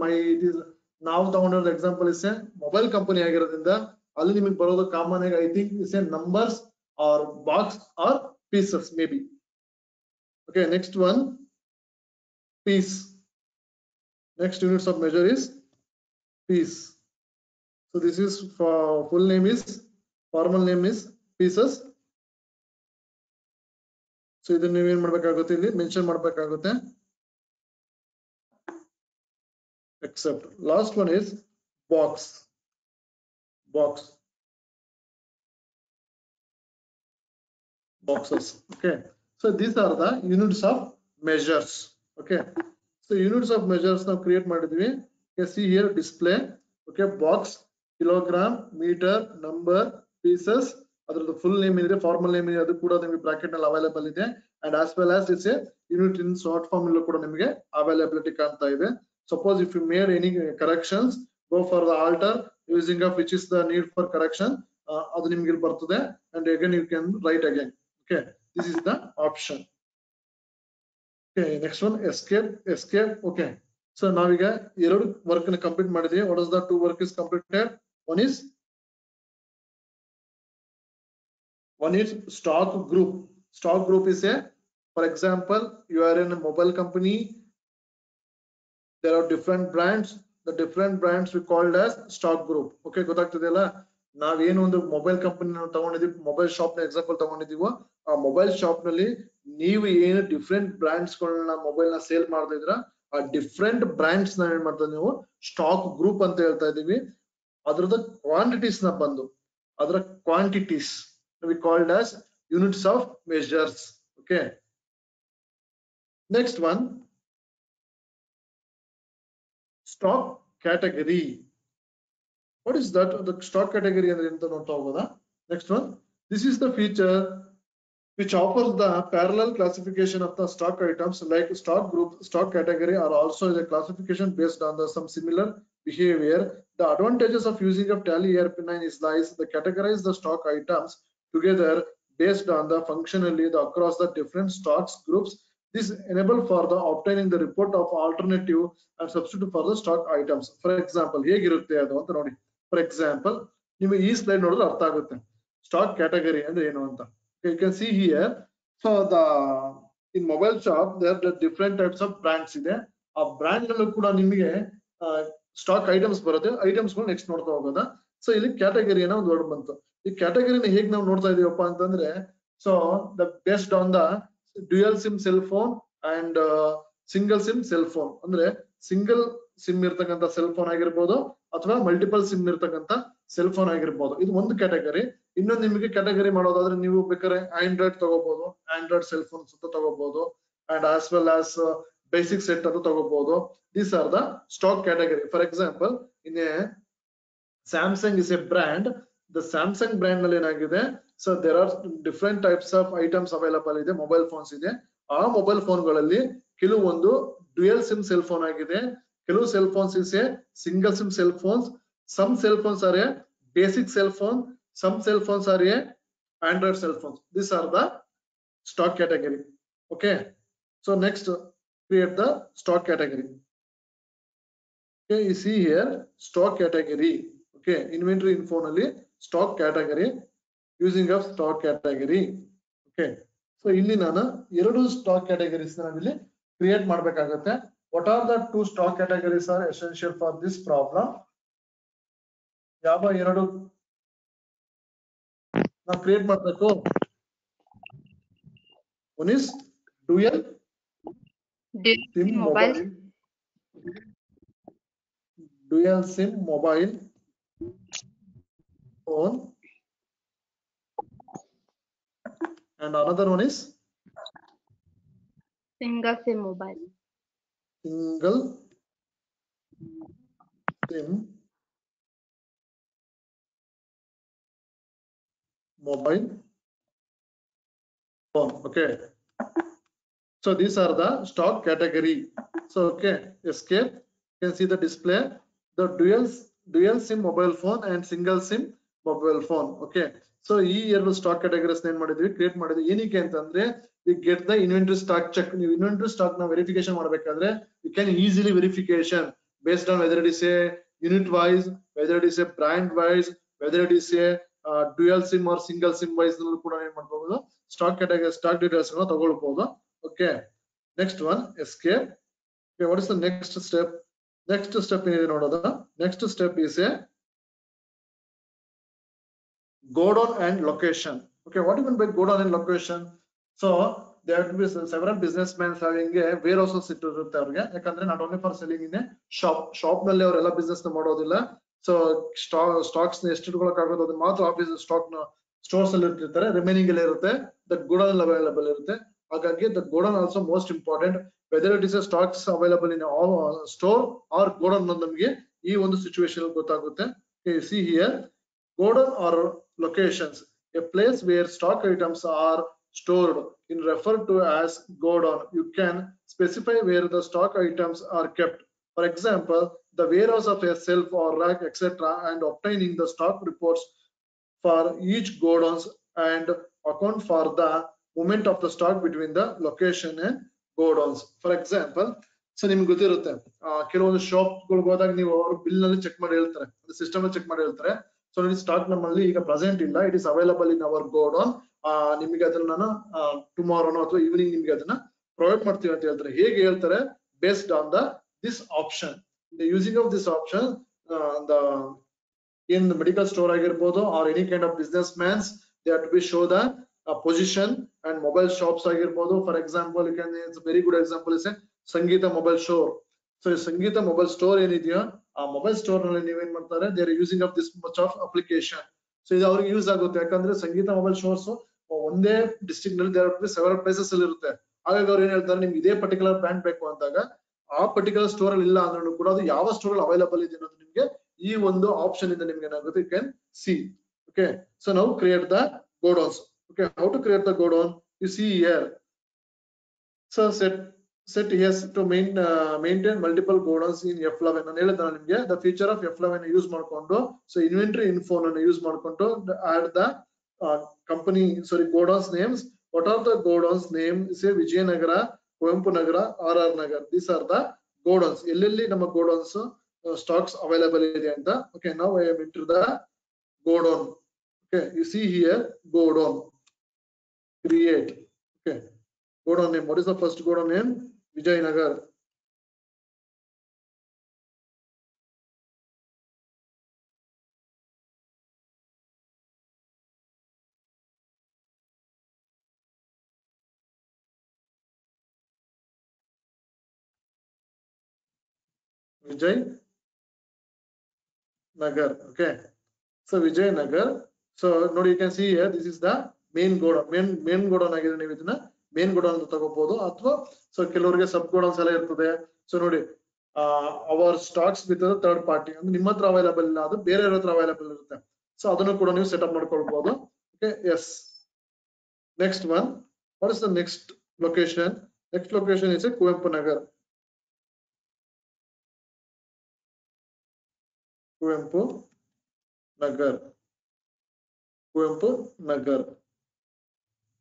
ನಾವು ತಗೊಂಡಿರೋ example is a mobile company ಆಗಿರೋದ್ರಿಂದ ಅಲ್ಲಿ ನಿಮಗೆ ಬರೋದು ಕಾಮನ್ ಆಗಿ I think is a numbers or box or pieces maybe. Okay, next one piece. Next units of measure is piece. So this is for full name is, formal name is pieces. So ಇದನ್ನ ನೀವು ಏನು ಮಾಡಬೇಕಾಗುತ್ತೆ, ಇಲ್ಲಿ mention ಮಾಡಬೇಕಾಗುತ್ತೆ. Except last one is boxes. Okay, so these are the units of measures. Okay, so units of measures ನಾವು create ಮಾಡಿದ್ವಿ. You see here display. Okay, box, kilogram, meter, number, pieces. ಅದರದ್ದು full name ಇದೆ, formal name ಇದೆ, ಅದು ಕೂಡ ನಿಮಗೆ bracket ನಲ್ಲಿ available ಇದೆ. And as well as it's a unit in short form ಇಲ್ಲೂ ಕೂಡ ನಿಮಗೆ ಅವೈಲೇಬಿಲಿಟಿ ಕಾಣ್ತಾ ಇದೆ. Suppose if you made any corrections, go for the alter using of which is the need for correction. ಅದು ನಿಮ್ಗೆ ಇಲ್ಲಿ ಬರ್ತದೆ. And again you can write again. Okay, this is the option. Okay, next one escape. Okay, so ನಾವೀಗ ಎರಡು work ನ complete ಮಾಡಿದ್ವಿ. What is the two work is completed? One is stock group. Stock group is a, for example, you are in a mobile company, there are different brands. The different brands we called as stock group. Okay, ಗೊತ್ತಾಗ್ತಿದೆಯಲ್ಲ? ನಾವೇನು ಒಂದು mobile company ತಗೊಂಡಿದೀವಿ, mobile shop ನ example ತಗೊಂಡಿದೀವೋ, ಆ mobile shop ನಲ್ಲಿ ನೀವು ಏನು different brands ಗಳನ್ನ mobile ನ sale ಮಾಡ್ತಾ ಇದ್ರ, ಆ ಡಿಫ್ರೆಂಟ್ ಬ್ರಾಂಡ್ಸ್ ನ ಏನ್ ಮಾಡ್ತಾ ನೀವು ಸ್ಟಾಕ್ ಗ್ರೂಪ್ ಅಂತ ಹೇಳ್ತಾ ಇದೀವಿ. ಅದ್ರದ ಕ್ವಾಂಟಿಟೀಸ್ ನ ಬಂದು ಅದರ quantities we called as units of measures. Okay, next one, stock category. What is that? The stock category ಅಂದ್ರೆ ಎಂತ ನೋಡ್ತಾ ಹೋಗೋದಾ? Next one, this is the feature which offers the parallel classification of the stock items like stock group, stock category are also the classification based on the some similar behavior. The advantages of using of Tally ERP9 is lies the categorize the stock items together based on the functionally the across the different stocks groups. This enable for the obtaining the report of alternative and substitute for the stock items. For example, ಹೇಗಿರುತ್ತೆ ಅದು ಅಂತ ನೋಡಿ. For example, ನಿಮಗೆ ಈ slide ನೋಡಿದ್ರೆ ಅರ್ಥ ಆಗುತ್ತೆ stock category ಅಂದ್ರೆ ಏನು ಅಂತ. You can see here, so the in mobile shop there are the different types of brands ಇದೆ. ಆ ಬ್ರ್ಯಾಂಡ್ ನಲ್ಲೂ ಕೂಡ ನಿಮಗೆ ಸ್ಟಾಕ್ ಐಟಮ್ಸ್ ಬರುತ್ತೆ. ಐಟಮ್ಸ್ ಗಳು ನೆಕ್ಸ್ಟ್ ನೋಡ್ತಾ ಹೋಗೋದಾ. ಸೊ ಇಲ್ಲಿ ಕ್ಯಾಟಗರಿ ಅನ್ನೋ ಒಂದು ವರ್ಡ್ ಬಂತು. ಈ ಕ್ಯಾಟಗರಿನ ಹೇಗೆ ನಾವು ನೋಡ್ತಾ ಇದೀವಪ್ಪ ಅಂತಂದ್ರೆ, so the based on the dual sim cell phone and single SIM cell phone, ಅಂದ್ರೆ ಸಿಂಗಲ್ ಸಿಮ್ ಇರ್ತಕ್ಕಂಥ ಸೆಲ್ ಫೋನ್ ಆಗಿರ್ಬೋದು ಅಥವಾ ಮಲ್ಟಿಪಲ್ ಸಿಮ್ ಇರ್ತಕ್ಕಂಥ ಸೆಲ್ ಫೋನ್ ಆಗಿರ್ಬೋದು. ಇದು ಒಂದು ಕ್ಯಾಟಗರಿ. ಇನ್ನೊಂದು ನಿಮಗೆ ಕ್ಯಾಟಗರಿ ಮಾಡೋದಾದ್ರೆ ನೀವು ಬೇಕಾದ್ರೆ ಆಂಡ್ರಾಯ್ಡ್ ತಗೋಬಹುದು, ಆಂಡ್ರಾಯ್ಡ್ ಸೆಲ್ ಫೋನ್ಸ್ ಅಂತ ತಗೋಬಹುದು, and as well as basic set ಅಂತ ತಗೋಬಹುದು. These are the stock category. For example, in Samsung is a brand. The Samsung brand ನಲ್ಲಿ ಏನಾಗಿದೆ, so there are different types of items available ಇದೆ, mobile phones ಇದೆ. ಆ mobile ಫೋನ್ಗಳಲ್ಲಿ ಕೆಲವೊಂದು dual sim cell phone ಆಗಿದೆ, ಕೆಲವು cell phones is a single SIM cell phones, some cell phones are a basic cell phone, some cell phones are a Android cell phones. These are the stock category. Okay, so next create the stock category. Okay, you see here stock category. Okay, inventory info nalli stock category, using of stock category. Okay, so ಇಲ್ಲಿ ನಾನು ಎರಡು stock categories ನಾನು ಇಲ್ಲಿ create ಮಾಡಬೇಕಾಗುತ್ತೆ. What are the two stock categories are essential for this problem? ಯಾವ ಎರಡು ನಾವು create ಮಾಡಬೇಕು? One is dual SIM mobile, dual SIM mobile phone, and another one is single SIM mobile. Single SIM mobile phone. Okay, so these are the stock category. So okay, escape. You can see the display, the dual SIM mobile phone and single SIM mobile phone. Okay, so ಈ ಎರಡು stock categories ಏನ್ ಮಾಡಿದ್ವಿ, create ಮಾಡಿದ್ವಿ. ಏನಕ್ಕೆ ಅಂತಂದ್ರೆ we get the inventory stock check. ನೀವು inventory stock ನ verification ಮಾಡಬೇಕಾದ್ರೆ you can easily verification based on whether it is a unit wise, whether it is a brand wise, whether it is a dual SIM or single SIM wise ನಲ್ಲೂ ಕೂಡ ಏನ್ ಮಾಡಬಹುದು, stock category stock details ಗಳನ್ನ ತಗೊಳ್ಬಹುದು. Okay, next one escape. Okay, what is the next step? Next step ಏನಿದೆ ನೋಡೋದ. Next step is a godown and location. Okay, what you mean by godown and location? So there have to be several businessmen having a warehouses ಇರುತ್ತೆ ಅವ್ರಿಗೆ. ಯಾಕಂದ್ರೆ not only for selling in shop ನಲ್ಲಿ ಅವರೆಲ್ಲ business ಮಾಡೋದಿಲ್ಲ. So stocks ನ ಎಷ್ಟು ಇಟ್ಕೊಳ್ಳೋಕ್ಕಾಗೋದು ಅದು ಮಾತ್ರ ಆಫೀಸ್ ಸ್ಟಾಕ್ ನ ಸ್ಟೋರ್ಸ್ ಅಲ್ಲಿ ಇಟ್ಟಿರ್ತಾರೆ, ರಿಮೈನಿಂಗ್ ಎಲ್ಲ ಇರುತ್ತೆ. ದಟ್ ಗೋಡೌನ್ ಅವೈಲಬಲ್ ಇರುತ್ತೆ. ಹಾಗಾಗಿ that godown also most important. Whether it is a stocks available in store or godown ನಮಗೆ ಈ ಒಂದು ಸಿಚುವೇಶನ್ ಗೊತ್ತಾಗುತ್ತೆ. See here godown or locations, a place where stock items are stored in referred to as godown. You can specify where the stock items are kept. For example, the warehouse of a shelf or rack, etc., and obtaining the stock reports for each godowns and account for the movement of the stock between the location and godowns. For example, so ನಿಮ್ಗೆ ಗೊತ್ತಿರುತ್ತೆ ಕೆಲವೊಂದು shop ಗಳಿಗೆ ಹೋದಾಗ ನೀವು ಅವರು bill ನಲ್ಲಿ check ಮಾಡಿ ಹೇಳ್ತಾರೆ, ಸಿಸ್ಟಮ್ ಅಲ್ಲಿ ಚೆಕ್ ಮಾಡಿ ಹೇಳ್ತಾರೆ. ಸೊ ಈ ಸ್ಟಾಕ್ ನಮ್ಮಲ್ಲಿ ಈಗ ಪ್ರೆಸೆಂಟ್ ಇಲ್ಲ, it is available in our godown. ನಿಮಗೆ ಅದನ್ನ ನಾನು ಟುಮಾರೋನೋ ಅಥವಾ ಈವ್ನಿಂಗ್ ನಿಮ್ಗೆ ಅದನ್ನ ಪ್ರೊವೈಡ್ ಮಾಡ್ತೀವಿ ಅಂತ ಹೇಳ್ತಾರೆ. ಹೇಗೆ ಹೇಳ್ತಾರೆ? Based on the this option. The using of this option, the in the medical store ಆಗಿರ್ಬೋದು or any kind of business mans, they have to be show the position and mobile shops ಆಗಿರ್ಬೋದು. For example, you can, it's a very good example is a Sangeetha mobile store. So Sangeetha mobile store ಏನಿದೆಯೋ ಆ mobile store ನಲ್ಲಿ ನೀವೇನ್ ಮಾಡ್ತಾರೆ, they are using of this much of application. So ಇದು ಅವ್ರಿಗೆ use ಆಗುತ್ತೆ, ಯಾಕಂದ್ರೆ ಸಂಗೀತ ಮೊಬೈಲ್ ಸ್ಟೋರ್ಸ್ ಒಂದೇ ಡಿಸ್ಟ್ರಿಕ್ಟ್ ನಲ್ಲಿ ಸೆವೆರಲ್ ಪ್ಲೇಸಸ್ ಅಲ್ಲಿ ಇರುತ್ತೆ. ಹಾಗಾಗಿ ಅವ್ರು ಏನ್ ಹೇಳ್ತಾರೆ, ನಿಮ್ಗೆ ಇದೇ ಪರ್ಟಿಕ್ಯುಲರ್ ಬ್ರ್ಯಾಂಡ್ ಬೇಕು ಅಂದಾಗ ಆ ಪರ್ಟಿಕ್ಯುಲರ್ ಸ್ಟೋರ್ ಅಲ್ಲಿ ಇಲ್ಲ ಅಂದ್ರೂ ಕೂಡ ಅದು ಯಾವ ಸ್ಟೋರ್ ಅಲ್ಲಿ ಅವೈಲೇಬಲ್ ಇದೆ ಅನ್ನೋದು ನಿಮ್ಗೆ ಈ ಒಂದು ಆಪ್ಷನ್ ಇಂದ ನಿಮ್ಗೆ ಏನಾಗುತ್ತೆ, you can see. Okay, so ನಾವು create the godowns. Okay, how to create the godown? You see here. So set yes to maintain multiple godowns in F11. ನಾನು ಹೇಳಿದ್ರೆ ನಿಮಗೆ the feature of F11 use ಮಾಡ್ಕೊಂಡು, so inventory info ಅನ್ನು use ಮಾಡ್ಕೊಂಡು add the company godowns names. What are the godowns name? Say Vijayanagara, Kuvempu Nagara, RR Nagar. These are the godowns. ಎಲ್ಲೆಲ್ಲಿ ನಮ್ಮ godowns stocks available ಇದೆ ಅಂತ. Okay, now I am into the godown. Okay, you see here godown. Create. Okay, godown name. What is the first godown name? Vijayanagar. Vijayanagar. Okay, so Vijayanagar. So now you can see here, this is the main godown. Main godown ಆಗಿದೆ. ನೀವು ಇದನ್ನ main godown ಅಂತ ತಗೋಬಹುದು, ಅಥವಾ so ಕೆಲವರಿಗೆ ಸಬ್ godowns ಎಲ್ಲ ಇರ್ತದೆ. So ನೋಡಿ, our stocks with third party ಅಂದ್ರೆ ನಿಮ್ಮ ಹತ್ರ ಅವೈಲೇಬಲ್ ಇಲ್ಲ, ಅದು ಬೇರೆಯವ್ರ ಹತ್ರ ಅವೈಲೇಬಲ್ ಇರುತ್ತೆ. ಸೊ ಅದನ್ನು ಕೂಡ ನೀವು ಸೆಟಪ್ ಮಾಡ್ಕೊಳ್ಬಹುದು. Okay, yes. Next one, what is the next location? Next location is Kuvempu Nagar. Kuvempu Nagar. Kuempu Nagar.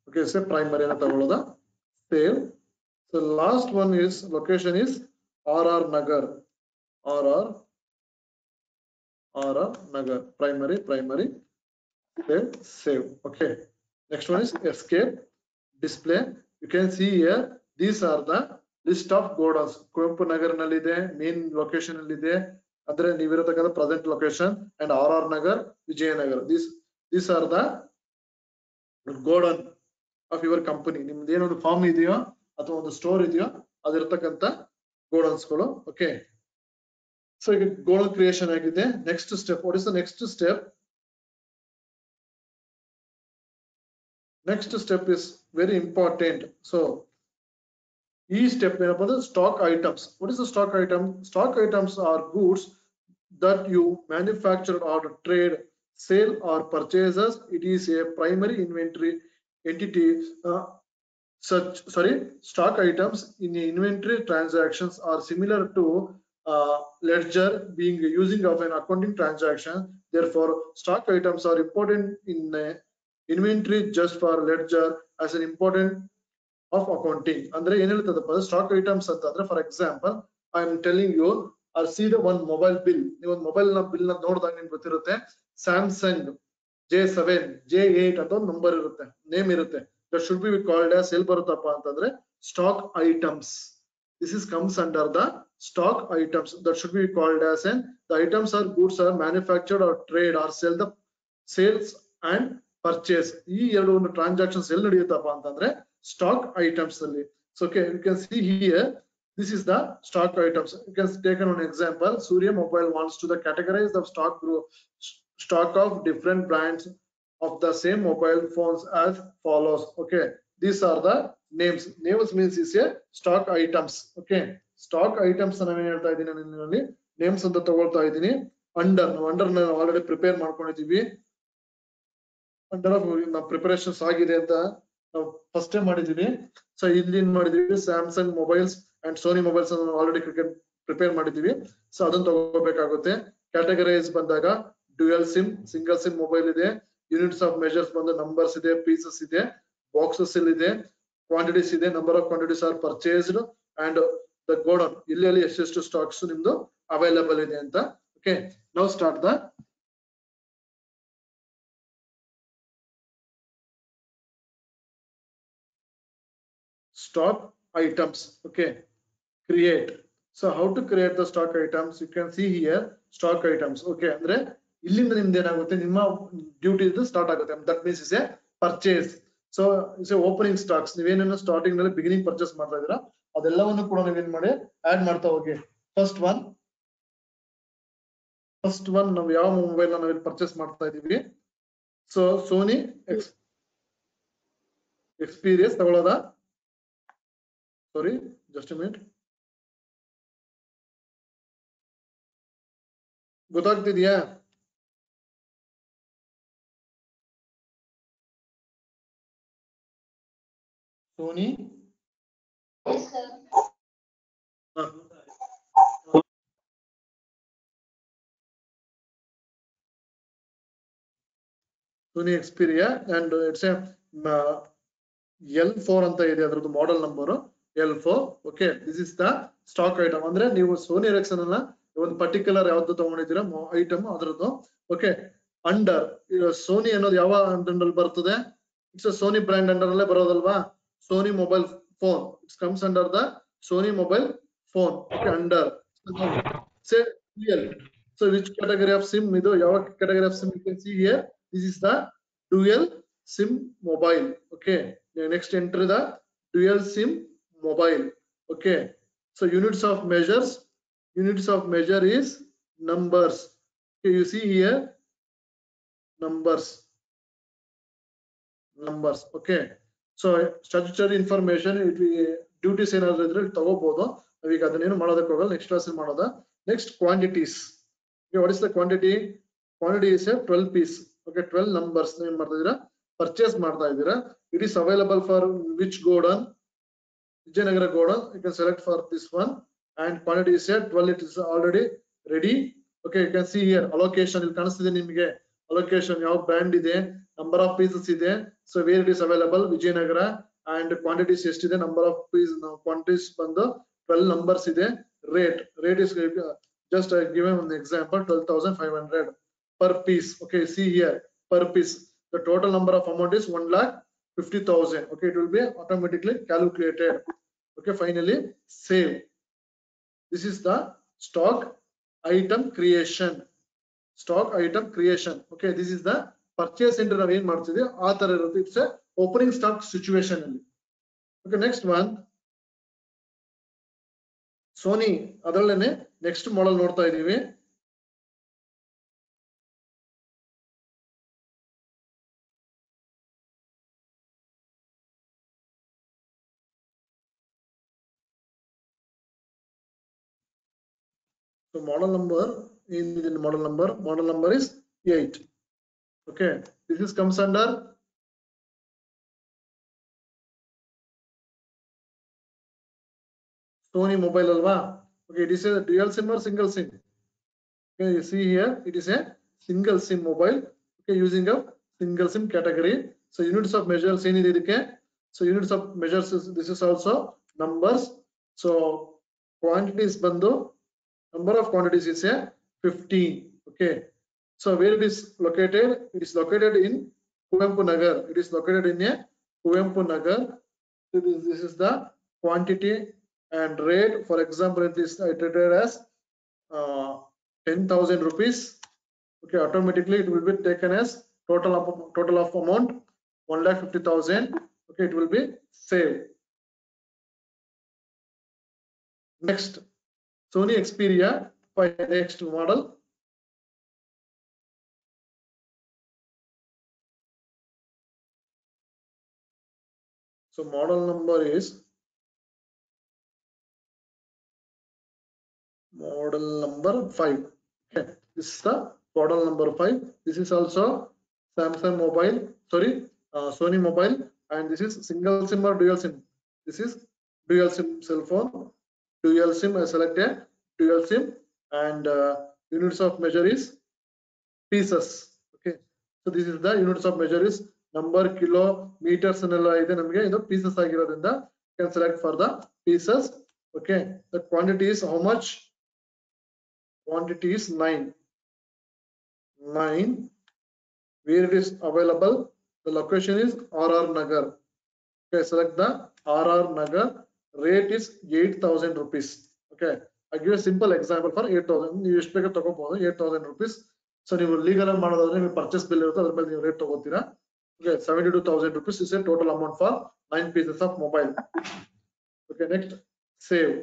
Okay, so primary na tagoloda. Save. So last one is location is RR Nagar. RR Nagar. Primary. Save. Okay. Next one is escape. Display. You can see here, these are the list of godowns. Kuempu Nagar nallide, main location nallide, andre neevirattakanta present location, and RR Nagar, Vijayanagar. These are the godown of your company. ನಿಮ್ದು ಏನೊಂದು form ಇದೆಯೋ ಅಥವಾ ಒಂದು store ಇದೆಯೋ ಅದಿರತಕ್ಕಂತ godowns ಗಳು. Okay, so ಈಗ godown creation ಆಗಿದೆ. Next step, what is the next step? Next step is very important. So ಈ ಸ್ಟೆಪ್ ಏನಪ್ಪಾ ಅಂದ್ರೆ stock items. What is the stock item? Stock items are goods that you manufacture or trade, sale or purchases. It is a primary inventory entity. Stock items in inventory transactions are similar to ledger, being using of an accounting transaction. Therefore, stock items are important in inventory just for ledger as an important of accounting. Andre ಏನು ಹೇಳ್ತದಪ್ಪ stock items ಅಂತಂದ್ರೆ, for example I am telling you or see the one mobile bill. ನೀವು ಒಂದು mobile ನ bill ನ ನೋಡಿದಾಗ ನಿಮ್ಗೆ ಗೊತ್ತಿರುತ್ತೆ, ಸ್ಯಾಮ್ಸಂಗ್ J7 J8 ಅಂತ ಒಂದು ನಂಬರ್ ಇರುತ್ತೆ, ನೇಮ್ ಇರುತ್ತೆ. That should be called as L ಬರುತ್ತಪ್ಪ ಅಂತಂದ್ರೆ stock items. This is comes under the stock items. That should be called as an the items or goods are manufactured or trade or sales and purchase. ಈ ಎರಡು ಒಂದು transactions ಎಲ್ಲಿ ನಡೆಯುತ್ತಪ್ಪ ಅಂತಂದ್ರೆ stock items ಅಲ್ಲಿ. So okay, you can see here, this is the stock items. You can take an example. Surya Mobile wants to categorize the stock of different brands of the same mobile phones as follows. Okay, these are the names. Names means is a stock items. Okay, stock items ನಾನು ಏನು ಹೇಳ್ತಾ ಇದ್ದೀನಿ, ನಿನ್ನಲ್ಲಿ names ಅಂತ ತಗೊಳ್ತಾ ಇದ್ದೀನಿ. Under ನಾವು already prepare ಮಾಡ್ಕೊಂಡಿದೀವಿ. Under ನಾವು ಪ್ರಿಪರೇಷನ್ಸ್ ಆಗಿದೆ ಅಂತ ನಾವು ಫಸ್ಟ್ ಟೈಮ್ ಮಾಡಿದೀವಿ. ಸೊ ಇಲ್ಲಿ ಏನ್ ಮಾಡಿದೀವಿ, Samsung mobiles and Sony mobiles already prepare ಮಾಡಿದೀವಿ. ಸೊ ಅದನ್ನ ತಗೋಬೇಕಾಗುತ್ತೆ. ಕ್ಯಾಟಗರೈಸ್ ಬಂದಾಗ dual SIM, single SIM mobile ಇದೆ. ಯೂನಿಟ್ಸ್ ಆಫ್ ಮೆಜರ್ಸ್ ಬಂದು ನಂಬರ್ಸ್ ಇದೆ, ಪೀಸಸ್ ಇದೆ, ಬಾಕ್ಸಸ್ ಇದೆ, ಕ್ವಾಂಟಿಟೀಸ್ ಇದೆ, number of quantities are purchased, and the godown ಇಲ್ಲಿ ಎಷ್ಟೆಷ್ಟು ಸ್ಟಾಕ್ಸ್ ನಿಮ್ದು ಅವೈಲೇಬಲ್ ಇದೆ ಅಂತ. Okay, now start the stock items. Okay, create. So how to create the stock items? You can see here stock items. Okay, ಅಂದ್ರೆ ಇಲ್ಲಿಂದ ನಿಮ್ದು ಏನಾಗುತ್ತೆ, ನಿಮ್ಮ ಡ್ಯೂಟಿ ಸ್ಟಾರ್ಟ್ ಆಗುತ್ತೆ. That means is a purchase. So is a opening stocks. ನೀವೇನೇನು starting ನಲ್ಲಿ beginning purchase ಮಾಡ್ತಾ ಇದೀರಾ ಅದೆಲ್ಲವನ್ನು ಕೂಡ ನೀವೇನ್ ಮಾಡಿ ಆಡ್ ಮಾಡ್ತಾ ಹೋಗಿ. ಫಸ್ಟ್ ಒನ್ ನಾವು ಯಾವ ಮೊಬೈಲ್ ನಾವಿಲ್ಲಿ ಪರ್ಚೇಸ್ ಮಾಡ್ತಾ ಇದೀವಿ, So Sony Xperia ತಗೊಳ್ಳೋದಾ? Sorry, just a minute. ಗೊತ್ತಾಗ್ತಿದ್ಯಾ? Sony Sony Xperia and it's a L4 ಅಂತ ಇದೆ ಅದರದ್ದು model number L4. Okay, this is the stock item. ಅಂದ್ರೆ ನೀವು ಸೋನಿ ಎರಿಕ್ಸನ್ ಅನ್ನ ಒಂದು ಪರ್ಟಿಕ್ಯುಲರ್ ಯಾವ್ದು ತಗೊಂಡಿದ್ದೀರಾ ಐಟಮ್ ಅದರದ್ದು. ಓಕೆ, ಅಂಡರ್ ಸೋನಿ ಅನ್ನೋದು ಯಾವ ಅಂಡರ್ ಬರ್ತದೆ? ಇಟ್ಸ್ ಸೋನಿ ಬ್ರ್ಯಾಂಡ್ ಅಂಡರ್ ಅಲ್ಲೇ ಬರೋದಲ್ವಾ? Sony mobile phone, it's comes under the Sony mobile phone. Okay, under say dual. So which category of sim idu? ಯಾವ category of sim you can see here? This is the dual sim mobile. Okay, next enter the dual sim mobile. Okay, so units of measure is numbers. Okay, you see here numbers. Okay, so statutory information duties ಏನಾದ್ರು ಇದ್ರೆ ತಗೋಬಹುದು. ನಾವೀಗ ಅದನ್ನೇನು ಮಾಡೋದಕ್ಕೆ ಹೋಗಲ್ಲ, next class ಮಾಡೋದ. Next quantities. Okay, what is the quantity? Quantity is a 12 piece. Okay, 12 numbers ಏನ್ ಮಾಡ್ತಾ ಇದೀರಾ? ಪರ್ಚೇಸ್ ಮಾಡ್ತಾ ಇದೀರಾ. It is available for which godown? Vijayanagara godown. You can select for this one, and quantity is a 12. It is already ready. Okay, you can see here allocation. ಇಲ್ಲಿ ಕಾಣಿಸ್ತಿದೆ ನಿಮಗೆ allocation ಯಾವ brand ಇದೆ, number of pieces ಇದೆ. So where it is available? Vijayanagara. And quantities ಎಷ್ಟಿದೆ? Number of pieces quantities ಬಂದು 12 numbers ಇದೆ. Rate is just given an example 12,500 per piece. Okay, see here per piece. The total number of amount is 1,50,000. Okay, it will be automatically calculated. Okay, finally save. This is the stock item creation. Okay, this is the purchase into ನಾವು ಏನ್ ಮಾಡ್ತಿದ್ವಿ ಆ ತರ ಇರುತ್ತೆ. It's a opening stock situation ಅಲ್ಲಿ. Okay, next one Sony, ಅದರಲ್ಲೇನೆ next model ನೋಡ್ತಾ ಇದೀವಿ. So model number is 8. Okay, this is comes under Sony mobile alva. Okay, it is a dual sim or single sim? Okay, you see here it is a single sim mobile. Okay, using a single sim category. So units of measures ಏನಿದೆ ಇದಕ್ಕೆ? So units of measures this is also numbers. So quantities ಬಂದು number of quantities is a 15. Okay, so where it is located? It is located in Kuvempu Nagar. It is located in a Kuvempu Nagar. So this is the quantity and rate. For example, it is treated as 10,000 rupees. Okay, automatically it will be taken as total of amount 1,50,000. Okay, it will be saved. Next, Sony Xperia 5, next model. So model number is model number 5. Okay, this is the model number 5. This is also Samsung mobile, sorry, Sony mobile, and this is single sim or dual sim. This is dual sim cell phone. Dual sim, I selected dual sim, and units of measure is pieces. Okay, so this is the units of measure is number, kilo, meters ಅನ್ನೆಲ್ಲ ಇದೆ. ನಮಗೆ ಇದು pieces ಆಗಿರೋದ್ರಿಂದ can select for the pieces. Okay, the quantity is how much? Quantity is 9. Where it is available? The location is RR Nagar. Okay, select the RR Nagar. Rate is 8,000 rupees. Okay, I give a simple example for 8,000. ನೀವು ಎಷ್ಟು ಬೇಕಾದ್ರೂ ತಗೋಬಹುದು 8,000 rupees. So ನೀವು legal ಆಗಿ ಮಾಡೋದಾದ್ರೆ ನೀವು purchase bill ಇರುತ್ತೆ, ಅದ್ರ ಮೇಲೆ ನೀವು rate ತಗೋತೀರಾ. Okay, 72,000 rupees is a total amount for 9 pieces of mobile. Okay, next save.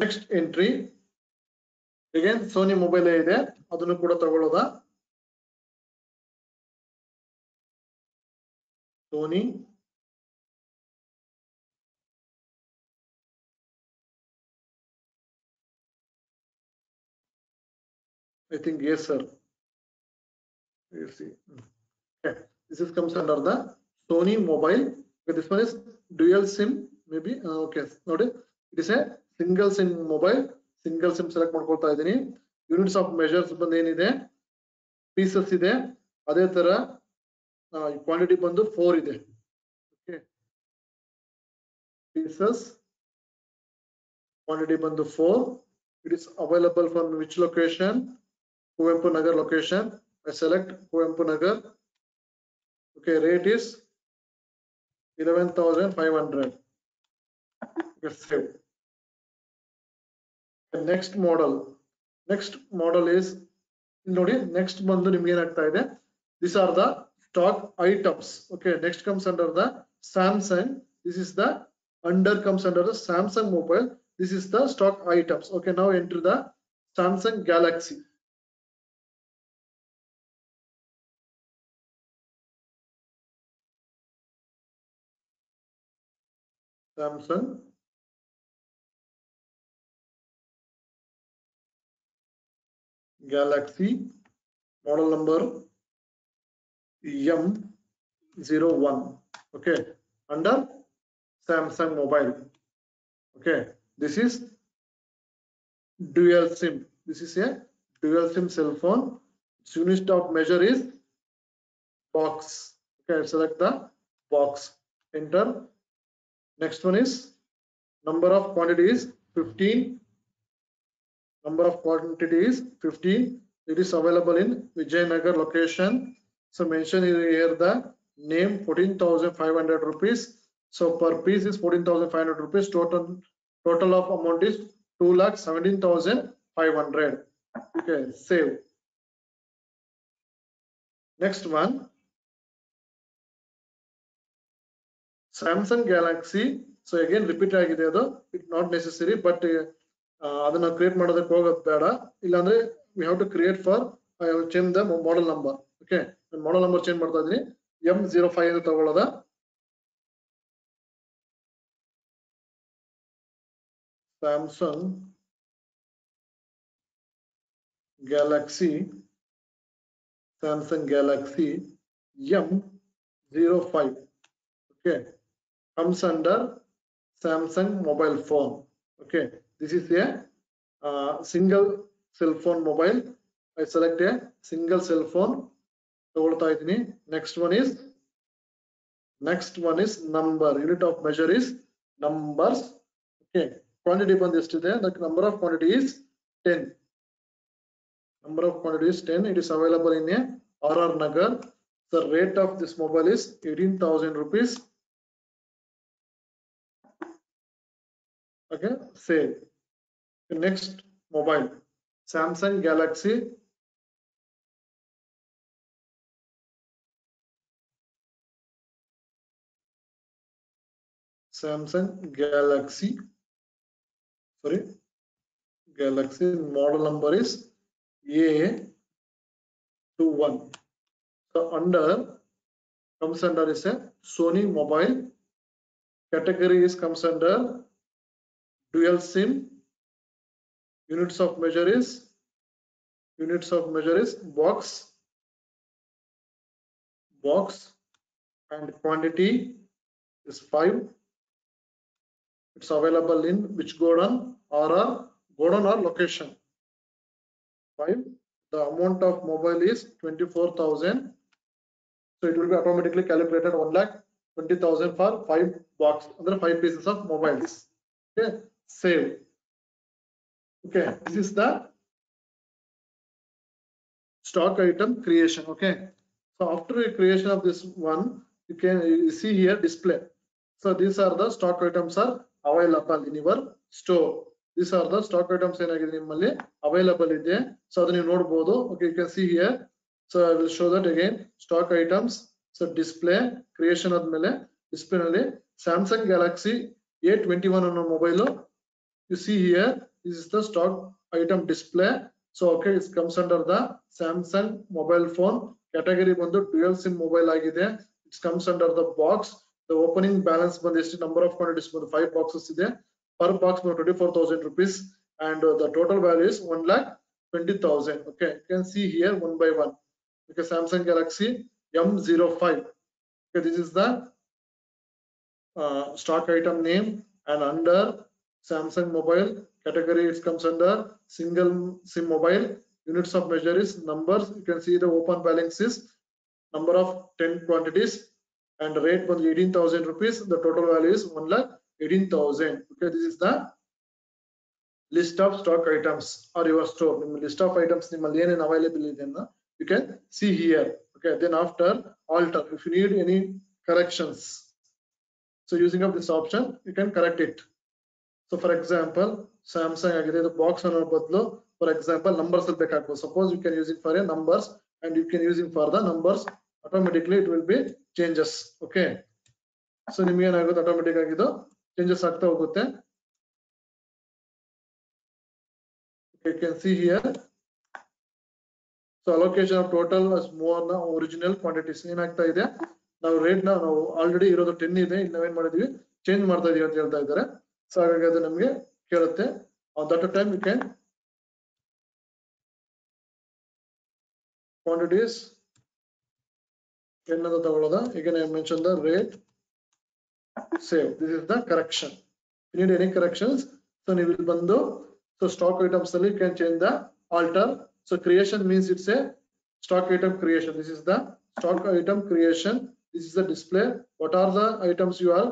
Next entry again Sony mobile ಇದೆ, ಅದನ್ನು ಕೂಡ ತಗೊಳ್ಳೋದಾ? Sony I think yes sir. You see, okay. This is comes under the Sony mobile. Okay, this one is dual SIM maybe. Okay, ನೋಡಿ, it is a single SIM mobile. Single SIM select ಮಾಡ್ಕೊಳ್ತಾ ಇದೀನಿ. Units of measures ಬಂದು ಏನಿದೆ, pieces ಇದೆ. ಅದೇ ತರ quantity ಬಂದು 4 ಇದೆ. Okay, pieces quantity ಬಂದು 4. It is available from which location? Kuvempu Nagar location. I select Kuvempu Nagar. Okay, rate is 11,500. Let's save. The next model is ನೋಡಿ, next ಬಂದು ನಿಮಗೆ ಏನಾಗ್ತಾ ಇದೆ, these are the stock items. Okay, next comes under the Samsung. This is the comes under the Samsung mobile. This is the stock items. Okay, now enter the Samsung Galaxy. Samsung Galaxy, model number M01. Okay, under Samsung mobile. Okay, this is dual SIM. This is a dual SIM cell phone. Its unit of measure is box. Okay, select the box. Enter. Next one is number of quantity is 15. Number of quantity is 15. It is available in Vijayanagar location. So mention here the name 14,500 rupees. So per piece is 14,500 rupees. Total of amount is 2,17,500. Okay, save. Next one, Samsung Galaxy. So again repeat ಆಗಿದೆ ಅದು, it not necessary, but ಅದನ್ನ create ಮಾಡೋದಕ್ಕೆ ಹೋಗೋದು ಬೇಡ. ಇಲ್ಲಾಂದ್ರೆ we have to create for I have change the model number. Okay, model number change ಮಾಡ್ತಾ ಇದೀನಿ. M05 ಅಂತ ತಗೊಳ್ಳೋದ. Samsung Galaxy M05. Okay, comes under Samsung mobile phone. Okay, this is a single cell phone mobile. I select a single cell phone. Next one is number. Unit of measure is numbers. Okay, quantity ಬಂದಿಷ್ಟಿದೆ. The number of quantity is 10. Number of quantity is 10. It is available in a RR Nagar. The rate of this mobile is 18,000 rupees. Okay, save. The next mobile, Samsung Galaxy. Galaxy model number is A21. So under comes under is a Sony mobile. Category is comes under dual SIM. Units of measure is box, and quantity is 5. It's available in which Godown or location? 5. The amount of mobile is 24,000. So it will be automatically calculated 1,20,000 for 5 box, under 5 pieces of mobiles. Okay, save. Okay, this is the stock item creation. Okay, so after the creation of this one, you can see here display. So these are the stock items are available in your store. These are the stock items ಏನಾಗಿದೆ ನಿಮ್ಮಲ್ಲಿ available ಇದೆ. So ಅದನ್ನ ನೀವು ನೋಡಬಹುದು. Okay, you can see here. So I will show that again. Stock items. So display creation ಆದ್ಮೇಲೆ display ನಲ್ಲಿ Samsung Galaxy A21 ಅನ್ನೋ mobile. You see here, This is the stock item display. So okay, it comes under the Samsung mobile phone category. Bandu dual sim mobile agide. It comes under the box. The opening balance bandu esti number of quantities bandu 5 boxes ide. Per box bandu 24,000 rupees, and the total value is 1,20,000. Okay, you can see here one by one. Okay, Samsung Galaxy M05. Okay, this is the stock item name, and under Samsung mobile category it comes under single sim mobile. Units of measure is numbers. You can see the open balance is number of 10 quantities, and rate was 18,000 rupees. The total value is 1,18,000. Okay, this is the list of stock items or your store. List of items available you can see here. Okay, then after alter, if you need any corrections, so using of this option you can correct it. So for example, Samsung agide the box on badlo, for example numbers will be. Suppose you can use it for a numbers, and you can use it for the numbers. Automatically it will be changes. Okay, so nimage enagutte automatic agidu changes ಆಗ್ತಾ ಹೋಗುತ್ತೆ. Okay, you can see here. So allocation of total is more than original quantities. ಏನಾಗ್ತಾ ಇದೆ, ನಾವು rate ನಾವು already ಇರೋದು 10 ಇದೆ, ಇಲ್ಲಿ ನಾವೇನ್ ಮಾಡಿದೀವಿ ಚೇಂಜ್ ಮಾಡ್ತಾ ಇದೀವಿ ಅಂತ ಹೇಳ್ತಾ ಇದ್ದಾರೆ. ಸೊ ಹಾಗಾಗಿ ಅದು ನಮಗೆ ಕೇಳುತ್ತೆ. On that time you can quantities ಏನಂತ ತಗೊಳ್ಳೋದು. Again I mentioned the rate, save. This is the correction. You need any corrections, so you will ಬಂದು so stock items ಅಲ್ಲಿ you can change the alter. So creation means it's a stock item creation. This is the stock item creation. This is the display. What are the items you are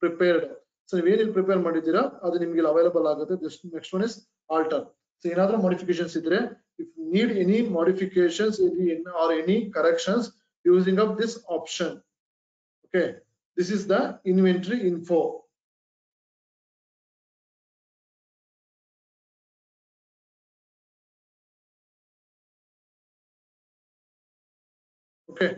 prepared? So when you prepare ಮಾಡಿದ್ದೀರಾ ಅದು ನಿಮಗೆ available ಆಗುತ್ತೆ. This next one is alter. So ಏನಾದರೂ modifications ಇದ್ರೆ, if you need any modifications or any corrections, using of this option. Okay, this is the inventory info. Okay,